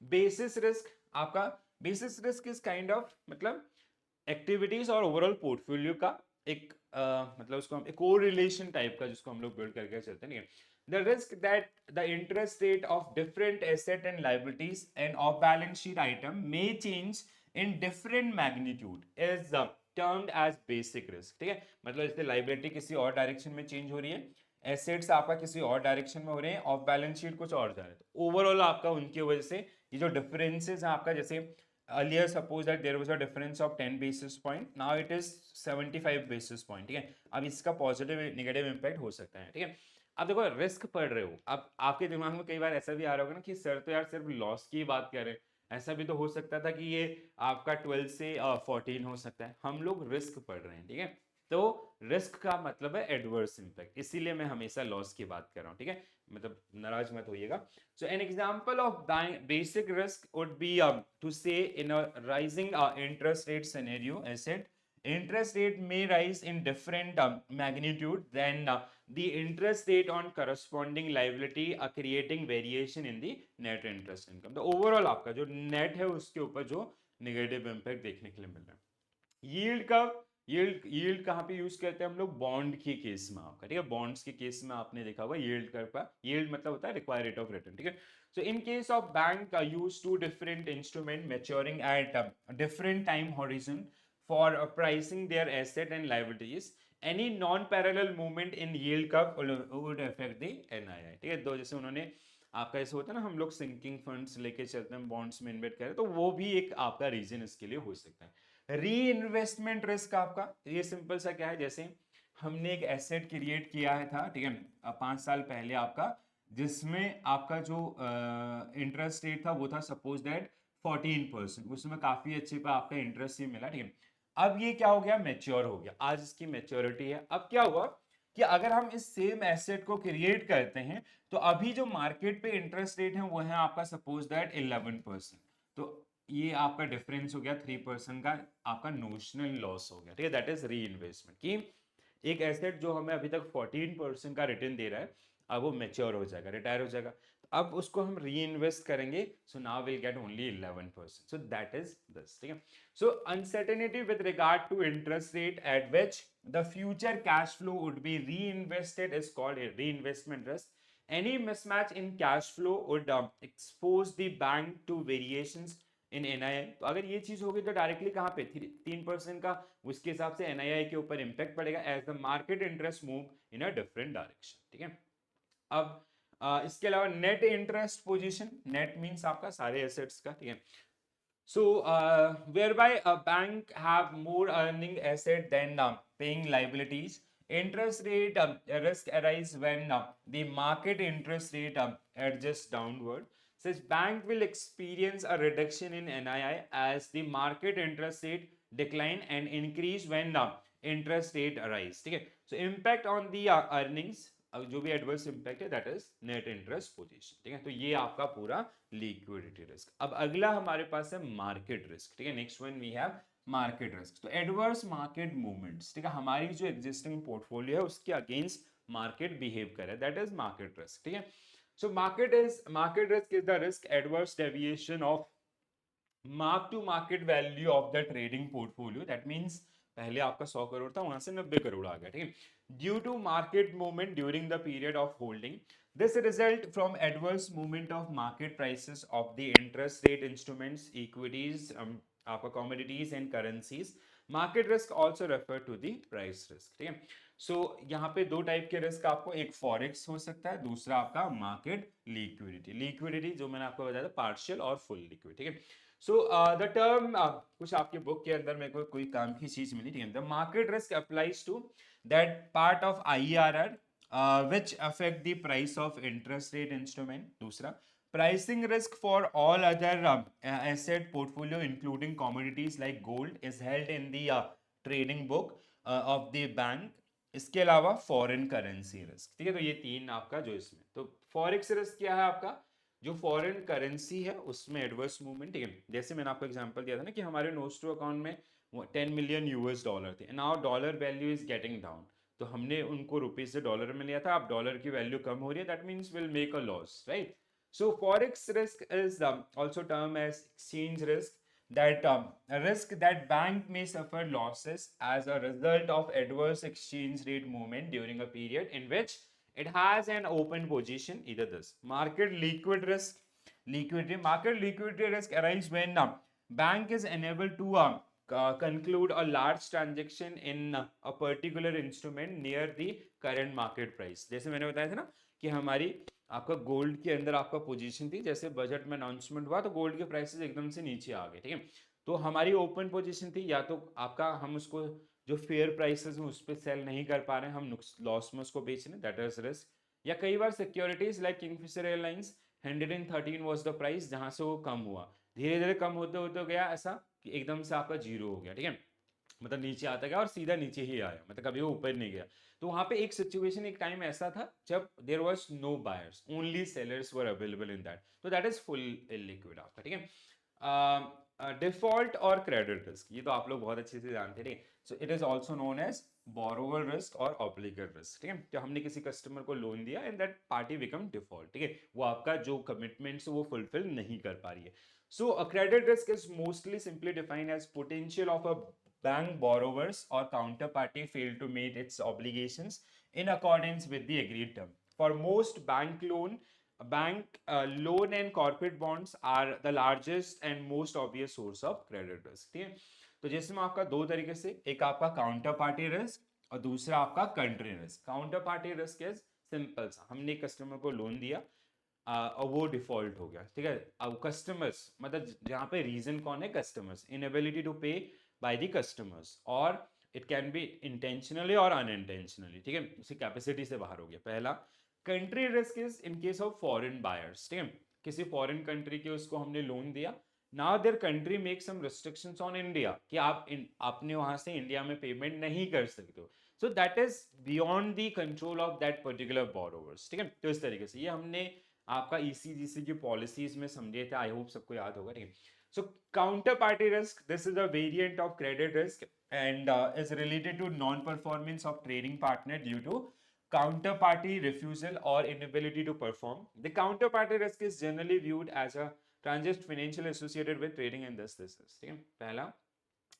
बेसिस रिस्क आपका, basis risk is kind of मतलब एक्टिविटीज और ओवरऑल पोर्टफोलियो का एक मतलब उसको हम एक कोरिलेशन टाइप का जिसको हम लोग बिल्ड करके चलते हैं, the risk that the interest rate of different asset and liabilities and of balance sheet item may change in different magnitude is termed as basic risk, ठीक है। मतलब जैसे लायबिलिटी किसी और डायरेक्शन में चेंज हो रही है, एसेट्स आपका किसी और डायरेक्शन में हो रहे हैं, ऑफ बैलेंस शीट कुछ और जा रहे हैं, तो ओवरऑल आपका उनकी वजह से ये जो डिफरेंसेस हैं आपका, जैसे earlier suppose that there was a difference of 10 basis point, now it is 75 basis point, ठीक है। अब इसका पॉजिटिव नेगेटिव इंपैक्ट हो सकता है, ठीक है। अब देखो रिस्क पढ़ रहे हो, अब आपके दिमाग में कई बार ऐसा भी आ रहा होगा ना कि सर तो यार सिर्फ लॉस की बात कर रहे हैं, ऐसा भी तो हो सकता था कि ये आपका 12 से 14 हो सकता है। हम लोग रिस्क पढ़ रहे हैं, ठीक है। तो रिस्क का मतलब है एडवर्स इंपैक्ट, इसीलिए मैं हमेशा लॉस की बात कर रहा हूँ, ठीक है। मतलब नाराज मत होइएगा। So an example of basic risk would be to say in a rising interest rate scenario, I said interest rate may rise in different magnitude than the interest rate on corresponding liability, creating variation in the net interest income। तो overall आपका जो net है उसके ऊपर जो negative impact देखने के लिए मिल रहा है। यील्ड का यील्ड कहाँ पे यूज करते हैं हम लोग, बॉन्ड के केस में आपका, ठीक है। बॉन्ड्स के केस में आपने देखा होगा यील्ड कर्व का, यील्ड मतलब होता है रिक्वायर्ड रेट ऑफ रिटर्न, ठीक है। So in case of bank use to different instrument maturing at different time horizon for pricing their asset and liabilities. Any non-parallel movement in yield curve would affect the NII. ठीक है, तो जैसे उन्होंने आपका ऐसे होता है ना, हम लोग सिंकिंग फंड्स लेके चलते हैं, बॉन्ड्स में इन्वेस्ट करें, तो वो भी एक आपका रीजन इसके लिए हो सकता है। री इन्वेस्टमेंट रिस्क आपका ये सिंपल सा क्या है, जैसे हमने एक एसेट क्रिएट किया है था, ठीक है, 5 साल पहले आपका, जिसमें आपका जो इंटरेस्ट रेट था वो था सपोज दैट 14%, उसमें काफी अच्छे पे आपका इंटरेस्ट ही मिला, ठीक है। अब ये क्या हो गया, मैच्योर हो गया, आज इसकी मैच्योरिटी है। अब क्या हुआ कि अगर हम इस सेम एसेट को क्रिएट करते हैं, तो अभी जो मार्केट पे इंटरेस्ट रेट है वो है आपका सपोज दैट 11%, तो ये आपका डिफरेंस हो गया 3% का, आपका नोशनल लॉस हो गया, ठीक है। दैट इज री इन्वेस्टमेंट, कि एक एसेट जो हमें अभी तक 14% का रिटर्न दे रहा है, अब वो मेच्योर हो जाएगा, रिटायर हो जाएगा, तो अब उसको हम री इन्वेस्ट करेंगे, so now will get only 11%, so that is this, ठीक है। So uncertainty with regard to interest rate at which the future cash flow would be reinvested is called reinvestment risk. Any mismatch in cash flow would expose the bank to variations in NII. तो अगर ये चीज होगी तो डायरेक्टली कहाँ पे 3% का उसके हिसाब से NII के ऊपर इंपैक्ट पड़ेगा as the market interest move in a different direction, ठीक है। अब इसके अलावा net interest position, net means आपका सारे एसेट्स का, ठीक है। So, whereby a bank have more earning asset than paying liabilities, interest rate risk arise when the market interest rate adjusts downward. Says bank will experience a reduction in NII as the market interest rate decline and increase when interest rate arise. ठीक है, so impact on the earnings, जो भी एडवर्स इंपैक्ट है that is net interest position, ठीक है। तो ये आपका पूरा लिक्विडिटी रिस्क। अब अगला हमारे पास है मार्केट रिस्क, ठीक है। Next one we have market risk. तो एडवर्स मार्केट मूवमेंट्स, ठीक है, हमारी जो एग्जिस्टिंग पोर्टफोलियो है उसके अगेंस्ट मार्केट बिहेव करे, दैट इज मार्केट रिस्क, ठीक है। So market risk is the risk adverse deviation of mark to market value of the trading portfolio, that means पहले आपका 100 करोड़ था, वहां से 90 करोड़ आ गया, ठीक है। Due to market movement during the period of holding, this result from adverse movement of market prices of the interest rate instruments, equities, आपका commodities and currencies. Market risk also refer to the price risk, ठीक है। सो यहाँ पे दो टाइप के रिस्क आपको, एक फॉरेक्स हो सकता है, दूसरा आपका मार्केट लिक्विडिटी। लिक्विडिटी जो मैंने आपको बताया था पार्शियल और फुल लिक्विड, ठीक है। सो द टर्म, कुछ आपके बुक के अंदर मेरे को कोई काम की चीज मिली, ठीक है। The market risk applies to that part of IRR which affect the price of interest rate instrument. दूसरा, pricing risk for all other asset portfolio including commodities like gold is held in the trading book of the bank. इसके अलावा फॉरेन करेंसी रिस्क, ठीक है। तो ये तीन आपका जो इसमें, तो फॉरेक्स रिस्क क्या है आपका, जो फॉरेन करेंसी है उसमें एडवर्स मूवमेंट, ठीक है। जैसे मैंने आपको एग्जांपल दिया था ना कि हमारे नोस्ट्रो अकाउंट में 10 मिलियन यूएस डॉलर थे, now dollar value is getting down, तो हमने उनको रुपीज से डॉलर में लिया था, अब डॉलर की वैल्यू कम हो रही है, that means will make a loss, right. So forex risk is also term as exchange risk, that risk that bank may suffer losses as a result of adverse exchange rate movement during a period in which it has an open position. Either this market liquid risk, liquidity, market liquidity risk arises when bank is unable to conclude a large transaction in a particular instrument near the current market price. जैसे मैंने बताया था ना कि हमारी आपका गोल्ड के अंदर आपका पोजीशन थी, जैसे बजट में अनाउंसमेंट हुआ तो गोल्ड के प्राइसेस एकदम से नीचे आ गए, ठीक है। तो हमारी ओपन पोजीशन थी, या तो आपका हम उसको जो फेयर प्राइसेस में उस पर सेल नहीं कर पा रहे हैं, हम लॉस में उसको बेच रहे हैं, दैट इज रिस्क। या कई बार securities like Kingfisher Airlines 113 was the price, जहां से वो कम हुआ, धीरे धीरे कम होते होते गया ऐसा कि एकदम से आपका जीरो हो गया, ठीक है, मतलब नीचे आता गया और सीधा नीचे ही आया, मतलब कभी वो ऊपर नहीं गया। तो वहां पे एक सिचुएशन, एक टाइम ऐसा था जब there was no buyers, only sellers were available in that, तो दैट इज फुल इलिक्विड आपका, ठीक है। डिफॉल्ट और क्रेडिट रिस्क, ये तो आप लोग बहुत अच्छे से जानते हैं, so it is also known as borrower risk और ऑब्लिगर रिस्क, ठीक है। तो हमने किसी कस्टमर को लोन दिया and that party become default, ठीक है, वो आपका जो कमिटमेंट्स वो फुलफिल नहीं कर पा रही है। So credit risk is mostly simply defined as potential of a bank borrowers or counterparty fail to meet its obligations in accordance with the agreed term. For most bank loan and corporate bonds are the largest and most obvious source of credit risk, ठीक है। तो जिसमें आपका दो तरीके से, एक आपका काउंटर पार्टी रिस्क और दूसरा आपका country risk. Counter party risk is simple सा, हमने कस्टमर को लोन दिया और वो डिफॉल्ट हो गया, ठीक है। अब कस्टमर्स मतलब जहाँ पे रीजन कौन है, कस्टमर्स, इनएबिलिटी टू पे बाय द कस्टमर्स, और इट कैन बी इंटेंशनली और अनइंटेंशनली, ठीक है, उसकी कैपेसिटी से बाहर हो गया पहला। Country risk is in case of foreign buyers, ठीक है, किसी फॉरेन कंट्री के उसको हमने लोन दिया, now their country make some restrictions on India कि आप आपने वहां से इंडिया में पेमेंट नहीं कर सकते हो, सो that is beyond the control of that particular borrowers, ठीक है। तो इस तरीके से ये हमने आपका ईसीजीसी की पॉलिसीज में समझे थे, आई होप सबको याद होगा, ठीक है। So counter party risk, this is a variant of credit risk and is related to non-performance of trading partner due to counterparty refusal or inability to perform. The counterparty risk is generally viewed as a transit financial associated with trading in this business. ठीक है, पहला।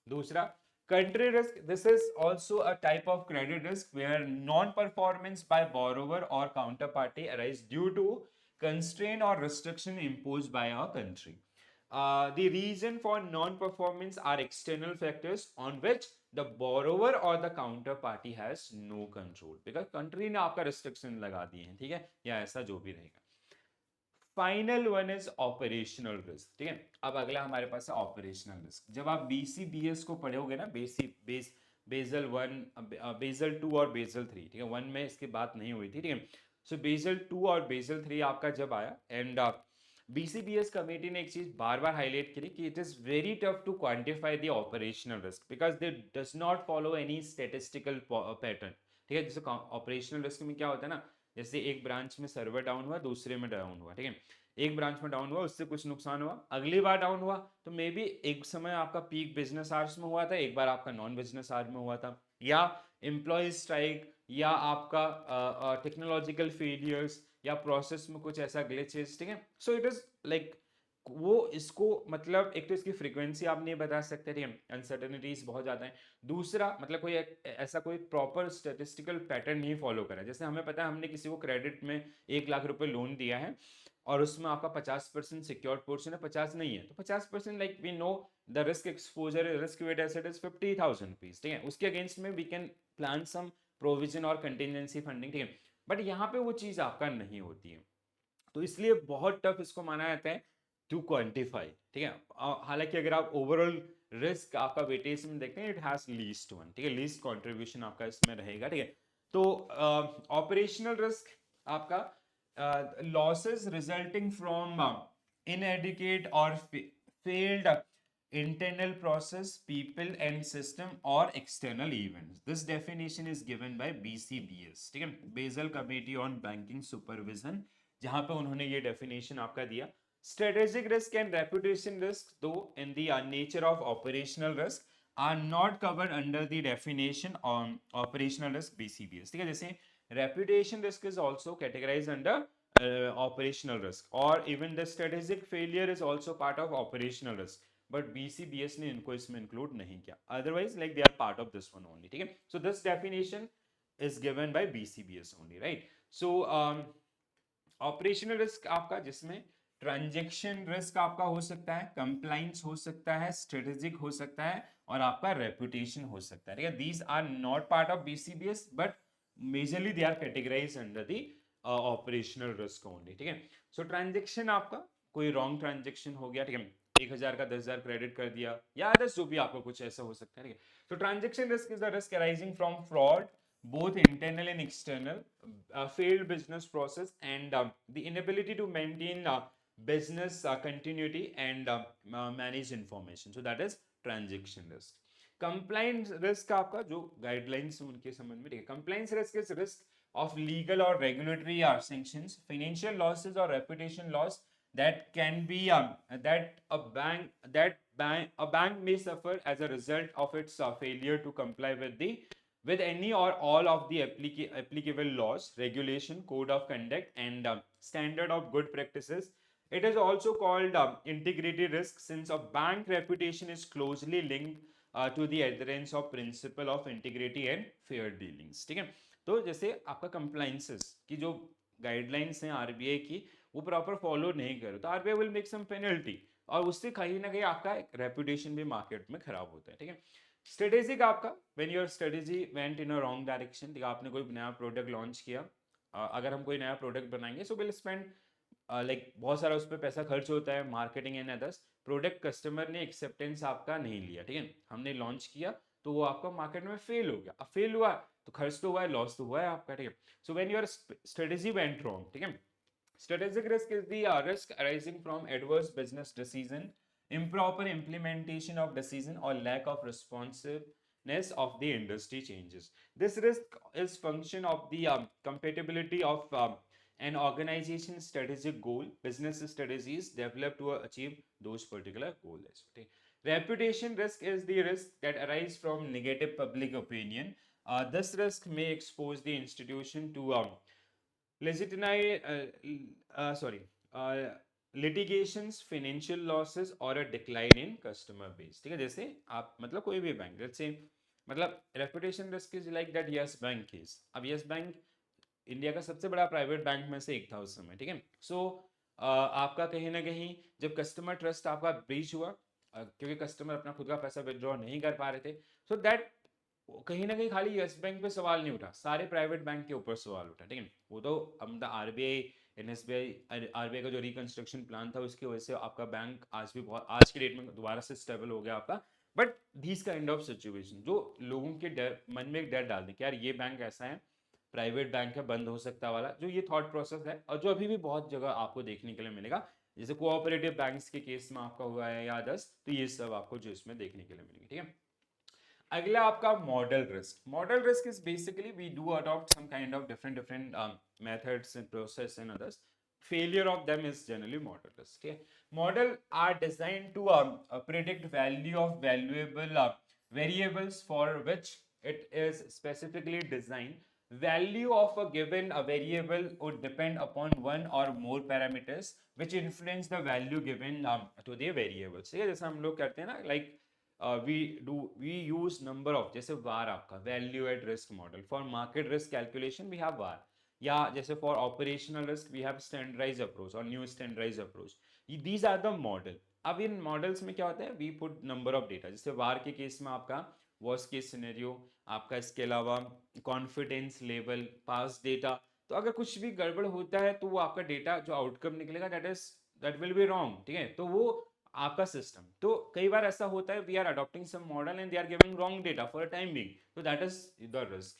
दूसरा, country risk. This is also a type of credit risk where non-performance by borrower or counterparty arise due to constraint or restriction imposed by a country. The reason for non-performance are external factors on which the borrower or the counterparty has no control, because country ने आपका restriction लगा दिए हैं, ठीक है, या ऐसा जो भी रहेगा। Final one is operational risk, ठीक है। अब अगला हमारे पास है ऑपरेशनल रिस्क। जब आप बीसीबीएस को पढ़ोगे ना, बेसल 1, बेसल 2 और बेसल 3, ठीक है, 1 में इसकी बात नहीं हुई थी, ठीक है। सो बेसल 2 और बेसल 3 आपका जब आया, एंड बीसीबीएस कमेटी ने एक चीज बार बार हाईलाइट करी कि it is very tough to quantify the operational risk because they does not follow any statistical pattern, ठीक है। जैसे ऑपरेशनल रिस्क में क्या होता है ना, जैसे एक ब्रांच में सर्वर डाउन हुआ, दूसरे में डाउन हुआ, ठीक है, एक ब्रांच में डाउन हुआ, उससे कुछ नुकसान हुआ, अगली बार डाउन हुआ, तो मे बी एक समय आपका पीक बिजनेस आवर्स में हुआ था, एक बार आपका नॉन बिजनेस आवर में हुआ था, या एम्प्लॉय स्ट्राइक, या आपका टेक्नोलॉजिकल फेलियर्स, या प्रोसेस में कुछ ऐसा ग्लिचेस, ठीक है। सो इट इज लाइक वो इसको मतलब एक तो इसकी फ्रीक्वेंसी आप नहीं बता सकते, ठीक है, अनसर्टेनिटीज बहुत ज्यादा है। दूसरा मतलब कोई ऐसा कोई प्रॉपर स्टेटिस्टिकल पैटर्न नहीं फॉलो करा। जैसे हमें पता है हमने किसी को क्रेडिट में 1 लाख रुपए लोन दिया है और उसमें आपका 50% सिक्योर्ड पोर्शन है, 50 नहीं है, तो 50% like we know the risk exposure risk weight asset is 50,000 rupees, ठीक है, उसके अगेंस्ट में we can plan some provision और कंटिजेंसी फंडिंग, ठीक है। बट यहाँ पे वो चीज आपका नहीं होती है, तो इसलिए बहुत टफ इसको माना जाता है टू क्वांटिफाई, ठीक है। हालांकि अगर आप ओवरऑल रिस्क आपका वेटेज में देखते हैं, इट हैज लीस्ट वन, ठीक है, लीस्ट कंट्रीब्यूशन आपका इसमें रहेगा, ठीक है। तो ऑपरेशनल रिस्क आपका losses resulting from inadequate or failed internal process, people and system or external events. This definition is given by BCBS, ठीक है, Basel Committee on Banking Supervision, जहां पे उन्होंने ये डेफिनेशन आपका दिया। Strategic risk and reputation risk, though in the nature of operational risk, are not covered under the definition on operational risk BCBS, ठीक है। जैसे reputation risk is also categorized under operational risk, or even the strategic failure is also part of operational risk, but BCBS ने इनको इसमें include नहीं किया, otherwise like they are part of this one only, ठीक है। So this definition is given by BCBS only, right? So operational risk आपका जिसमें ट्रांजैक्शन रिस्क आपका हो सकता है, कंप्लाइंस हो सकता है, स्ट्रेटेजिक हो सकता है, और आपका रेपुटेशन हो सकता है, ठीक है। These are not part of BCBS but majorly they are categorised under the operational risk only, ठीक है। सो ट्रांजैक्शन आपका कोई रॉन्ग ट्रांजैक्शन हो गया, ठीक है, 1,000 का 10,000 क्रेडिट कर दिया, या अदर्स जो भी आपको कुछ ऐसा हो सकता है, ठीक है। तो transaction risk is the risk arising from fraud, both internal and external, failed business process, and the inability to maintain business continuity and manage information. So that is transaction risk. Compliance risk आपका जो guidelines उनके संबंध में, ठीक है। Compliance risk is risk of legal or regulatory sanctions, financial losses or reputation loss that can be a bank may suffer as a result of its failure to comply with any or all of the applicable laws, regulation, code of conduct, and standard of good practices. It is also called integrity risk, since a bank reputation is closely linked to the adherence of principle of integrity and fair dealings, ठीक है। तो जैसे आपका compliances की जो गाइडलाइंस हैं आरबीआई की, वो प्रॉपर फॉलो नहीं करे तो RBI will make some penalty, और उससे कहीं ना कहीं आपका रेपुटेशन भी मार्केट में खराब होता है, ठीक है। स्ट्रेटेजिक आपका, when your strategy went in a wrong direction, ठीक है, आपने कोई नया प्रोडक्ट लॉन्च किया, अगर हम कोई नया प्रोडक्ट बनाएंगे सो विल स्पेंड लाइक बहुत सारा उस पर पैसा खर्च होता है, marketing and others. Product customer ने एक्सेप्टेंस आपका नहीं लिया, ठीक है, हमने लॉन्च किया तो वो आपका मार्केट में फेल हो गया, अब फेल हुआ तो खर्च तो हुआ है, लॉस तो हुआ है आपका, ठीक है। So when your strategy went wrong, ठीक है, strategic risk is the risk arising from adverse business decision, improper implementation of decision, or lack of responsiveness of the industry changes. This risk is function of the compatibility of an organization's strategic goal, business strategies developed to achieve those particular goals. Okay. Reputation risk is the risk that arise from negative public opinion. This risk may expose the institution to legitimize litigations, financial losses or a decline in customer base, ठीक है। जैसे आप मतलब कोई भी बैंक, लेट्स से मतलब reputation risk is like that yes bank case. अब यस बैंक इंडिया का सबसे बड़ा प्राइवेट बैंक में से एक था उस समय, ठीक है। सो आपका कहीं ना कहीं जब कस्टमर ट्रस्ट आपका ब्रीच हुआ, क्योंकि कस्टमर अपना खुद का पैसा विड्रॉ नहीं कर पा रहे थे, सो दैट कहीं ना कहीं खाली यस बैंक पे सवाल नहीं उठा, सारे प्राइवेट बैंक के ऊपर सवाल उठा, ठीक है। वो तो अब आरबीआई, एनएसबीआई, आरबीआई का जो रिकंस्ट्रक्शन प्लान था उसकी वजह से आपका बैंक आज भी बहुत, आज की डेट में दोबारा से स्टेबल हो गया आपका। But this kind of situation जो लोगों के डर मन में एक डर डाल दे कि यार ये बैंक ऐसा है, प्राइवेट बैंक है, बंद हो सकता वाला, जो ये थॉट प्रोसेस है, और जो अभी भी बहुत जगह आपको देखने के लिए मिलेगा, जैसे कोऑपरेटिव बैंक्स के केस में आपका हुआ है या अदर्स, तो ये सब आपको जो इसमें देखने के लिए मिलेंगे, ठीक है। अगला आपका model risk. Model risk is basically we do adopt some kind of different methods and process and others. Failure of them is generally model risk. Okay? Model are designed to predict value of valuable variables for which it is specifically designed. Value of a given variable would depend upon one or more parameters which influence the value given to the variables. ठीक है, जैसे हम लोग करते हैं ना, like we use number of, जैसे var आपका value at risk model, for market risk calculation we have var, या जैसे for operational risk we have standardize approach और new standardize approach. These are the model. अब इन मॉडल्स में क्या होता है, we put number of data, जैसे var के केस में आपका वर्स्ट केस सिनेरियो आपका, इसके अलावा कॉन्फिडेंस लेवल, पास डेटा, तो अगर कुछ भी गड़बड़ होता है तो वो आपका डेटा जो आउटकम निकलेगा दैट विल बी रॉन्ग, ठीक है। तो वो आपका सिस्टम, तो कई बार ऐसा होता है we are adopting some model and they are giving wrong data for a time being, so that is the risk.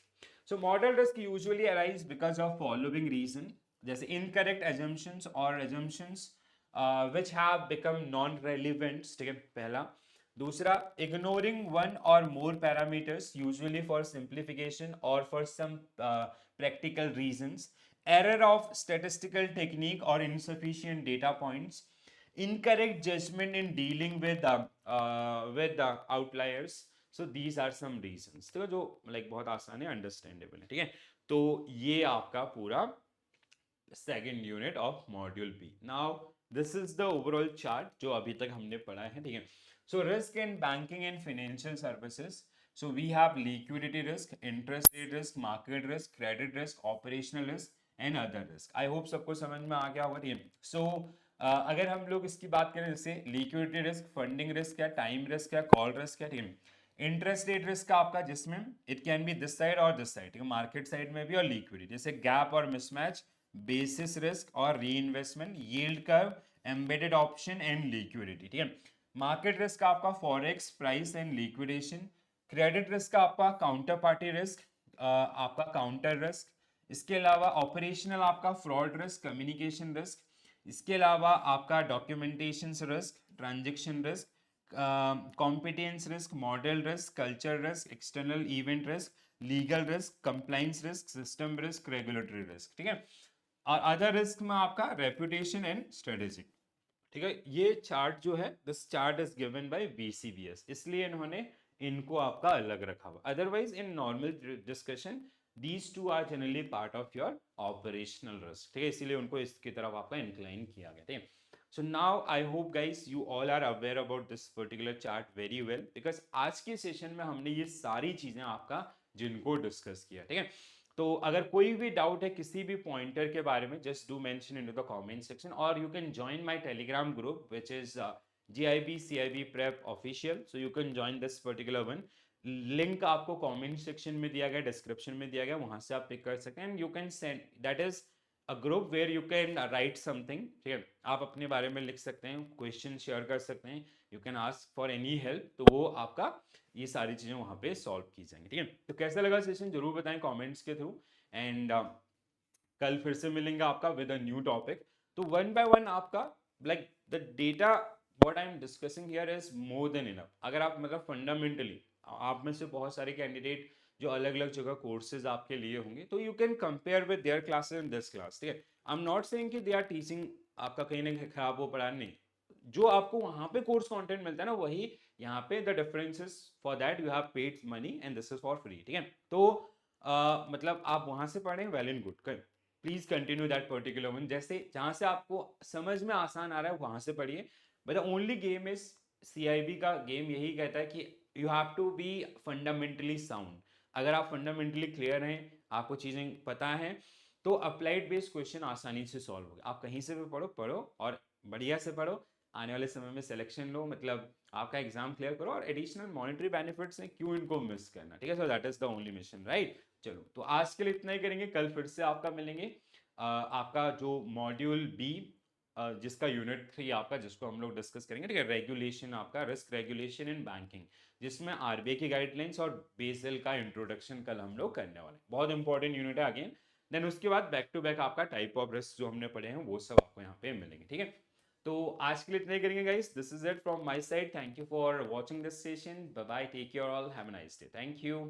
So model risk usually arise because of following reason, जैसे incorrect assumptions or assumptions which have become non-relevant, ठीक है पहला। दूसरा, ignoring one or more parameters usually for simplification or for some practical reasons, error of statistical technique or insufficient data points, incorrect judgment in dealing with outliers. So these are some reasons, तो जो like बहुत आसान है, अंडरस्टैंडेबल है, ठीक है। तो ये आपका पूरा second unit of module B. Now this is the overall chart जो अभी तक हमने पढ़ा है, ठीक है। So risk in banking and financial services, so we have liquidity risk, interest rate risk, market risk, credit risk, operational risk and other risk. I hope सबको समझ में आ गया होगा, ठीक है। सो अगर हम लोग इसकी बात करें, जैसे लिक्विडिटी रिस्क, फंडिंग रिस्क है, टाइम रिस्क है, कॉल रिस्क है, ठीक है। इंटरेस्ट रेट रिस्क का आपका, जिसमें it can be this side और दिस साइड, ठीक है, मार्केट साइड में भी और लिक्विडिटी, जैसे गैप और मिसमैच, बेसिस रिस्क और री investment, yield curve, embedded option and liquidity, ठीक है। मार्केट रिस्क आपका forex, price and liquidation. Credit risk का आपका काउंटर पार्टी रिस्क, आपका काउंटर रिस्क। इसके अलावा ऑपरेशनल आपका फ्रॉड रिस्क, कम्युनिकेशन रिस्क। इसके अलावा आपका documentation risk, transaction risk, competence risk, model risk, culture risk, external event risk, legal risk, compliance risk, system risk, regulatory risk, ठीक है। और अदर रिस्क में आपका रेपुटेशन एंड स्ट्रेटेजी, ठीक है। ये चार्ट जो है, this chart is given by BCBS, इसलिए इन्होंने इनको आपका अलग रखा हुआ, otherwise in normal discussion these two are generally part of your operational risk, ठीक है, इसीलिए उनको इसकी तरफ आपका इंक्लाइन किया गया, ठीक है। So now I hope guys you all are aware about this particular chart very well, because आज के सेशन में हमने ये सारी चीजें आपका जिनको डिस्कस किया, ठीक है। तो अगर कोई भी डाउट है किसी भी पॉइंटर के बारे में, just do mention in the comment section, और you can join my Telegram group which is GIB CIB Prep Official, so you can join this particular one. Link आपको कमेंट सेक्शन में दिया गया, डिस्क्रिप्शन में दिया गया, वहां से आप पिक कर सकते हैं, and you can send, that is a group where you can write something, ठीक है, आप अपने बारे में लिख सकते हैं, क्वेश्चन शेयर कर सकते हैं, you can ask for any help, तो वो आपका ये सारी चीजें वहां पे सॉल्व की जाएंगी, ठीक है। तो कैसा लगा सेशन जरूर बताएं कमेंट्स के थ्रू, एंड कल फिर से मिलेंगे आपका विद अ न्यू टॉपिक। तो वन बाय वन आपका like the data what I am discussing here is more than enough. अगर आप मतलब फंडामेंटली, आप में से बहुत सारे कैंडिडेट जो अलग अलग जगह कोर्सेज आपके लिए होंगे, तो you can compare with their classes and this class, ठीक है। आई एम नॉट सेइंग कि दे आर टीचिंग आपका कहीं ना कहीं खराब हो पढ़ा, नहीं, जो आपको वहां पे कोर्स कंटेंट मिलता है ना, वही यहाँ पे the difference is for that you have paid money and this is for free, ठीक है। तो मतलब आप वहां से पढ़ें, well and good, please continue that particular one, जैसे जहां से आपको समझ में आसान आ रहा है वहां से पढ़िए, but the only game is, CIB का गेम यही कहता है कि you have to be fundamentally sound. अगर आप फंडामेंटली क्लियर हैं, आपको चीजें पता है, तो अप्लाइड बेस्ड क्वेश्चन आसानी से सॉल्व होगा। आप कहीं से भी पढ़ो पढ़ो और बढ़िया से पढ़ो, आने वाले समय में सिलेक्शन लो, मतलब आपका एग्जाम क्लियर करो, और एडिशनल मॉनेटरी बेनिफिट्स हैं, क्यों इनको मिस करना, ठीक है। So that is the only mission, right. चलो, तो आज के लिए इतना ही करेंगे, कल फिर से आपका मिलेंगे। आपका जो मॉड्यूल बी, जिसका यूनिट 3 आपका, जिसको हम लोग डिस्कस करेंगे, ठीक है, रेगुलेशन, आपका रिस्क रेगुलेशन इन बैंकिंग, जिसमें RBI की गाइडलाइंस और बेसल का इंट्रोडक्शन कल हम लोग करने वाले हैं। बहुत इंपॉर्टेंट यूनिट है अगेन। देन उसके बाद बैक टू बैक आपका टाइप ऑफ रिस्क जो हमने पढ़े हैं वो सब आपको यहाँ पे मिलेंगे, ठीक है। तो आज के लिए इतना ही करेंगे guys, this is it from my side, thank you for watching this session, bye bye, take care all, have a nice day, thank you.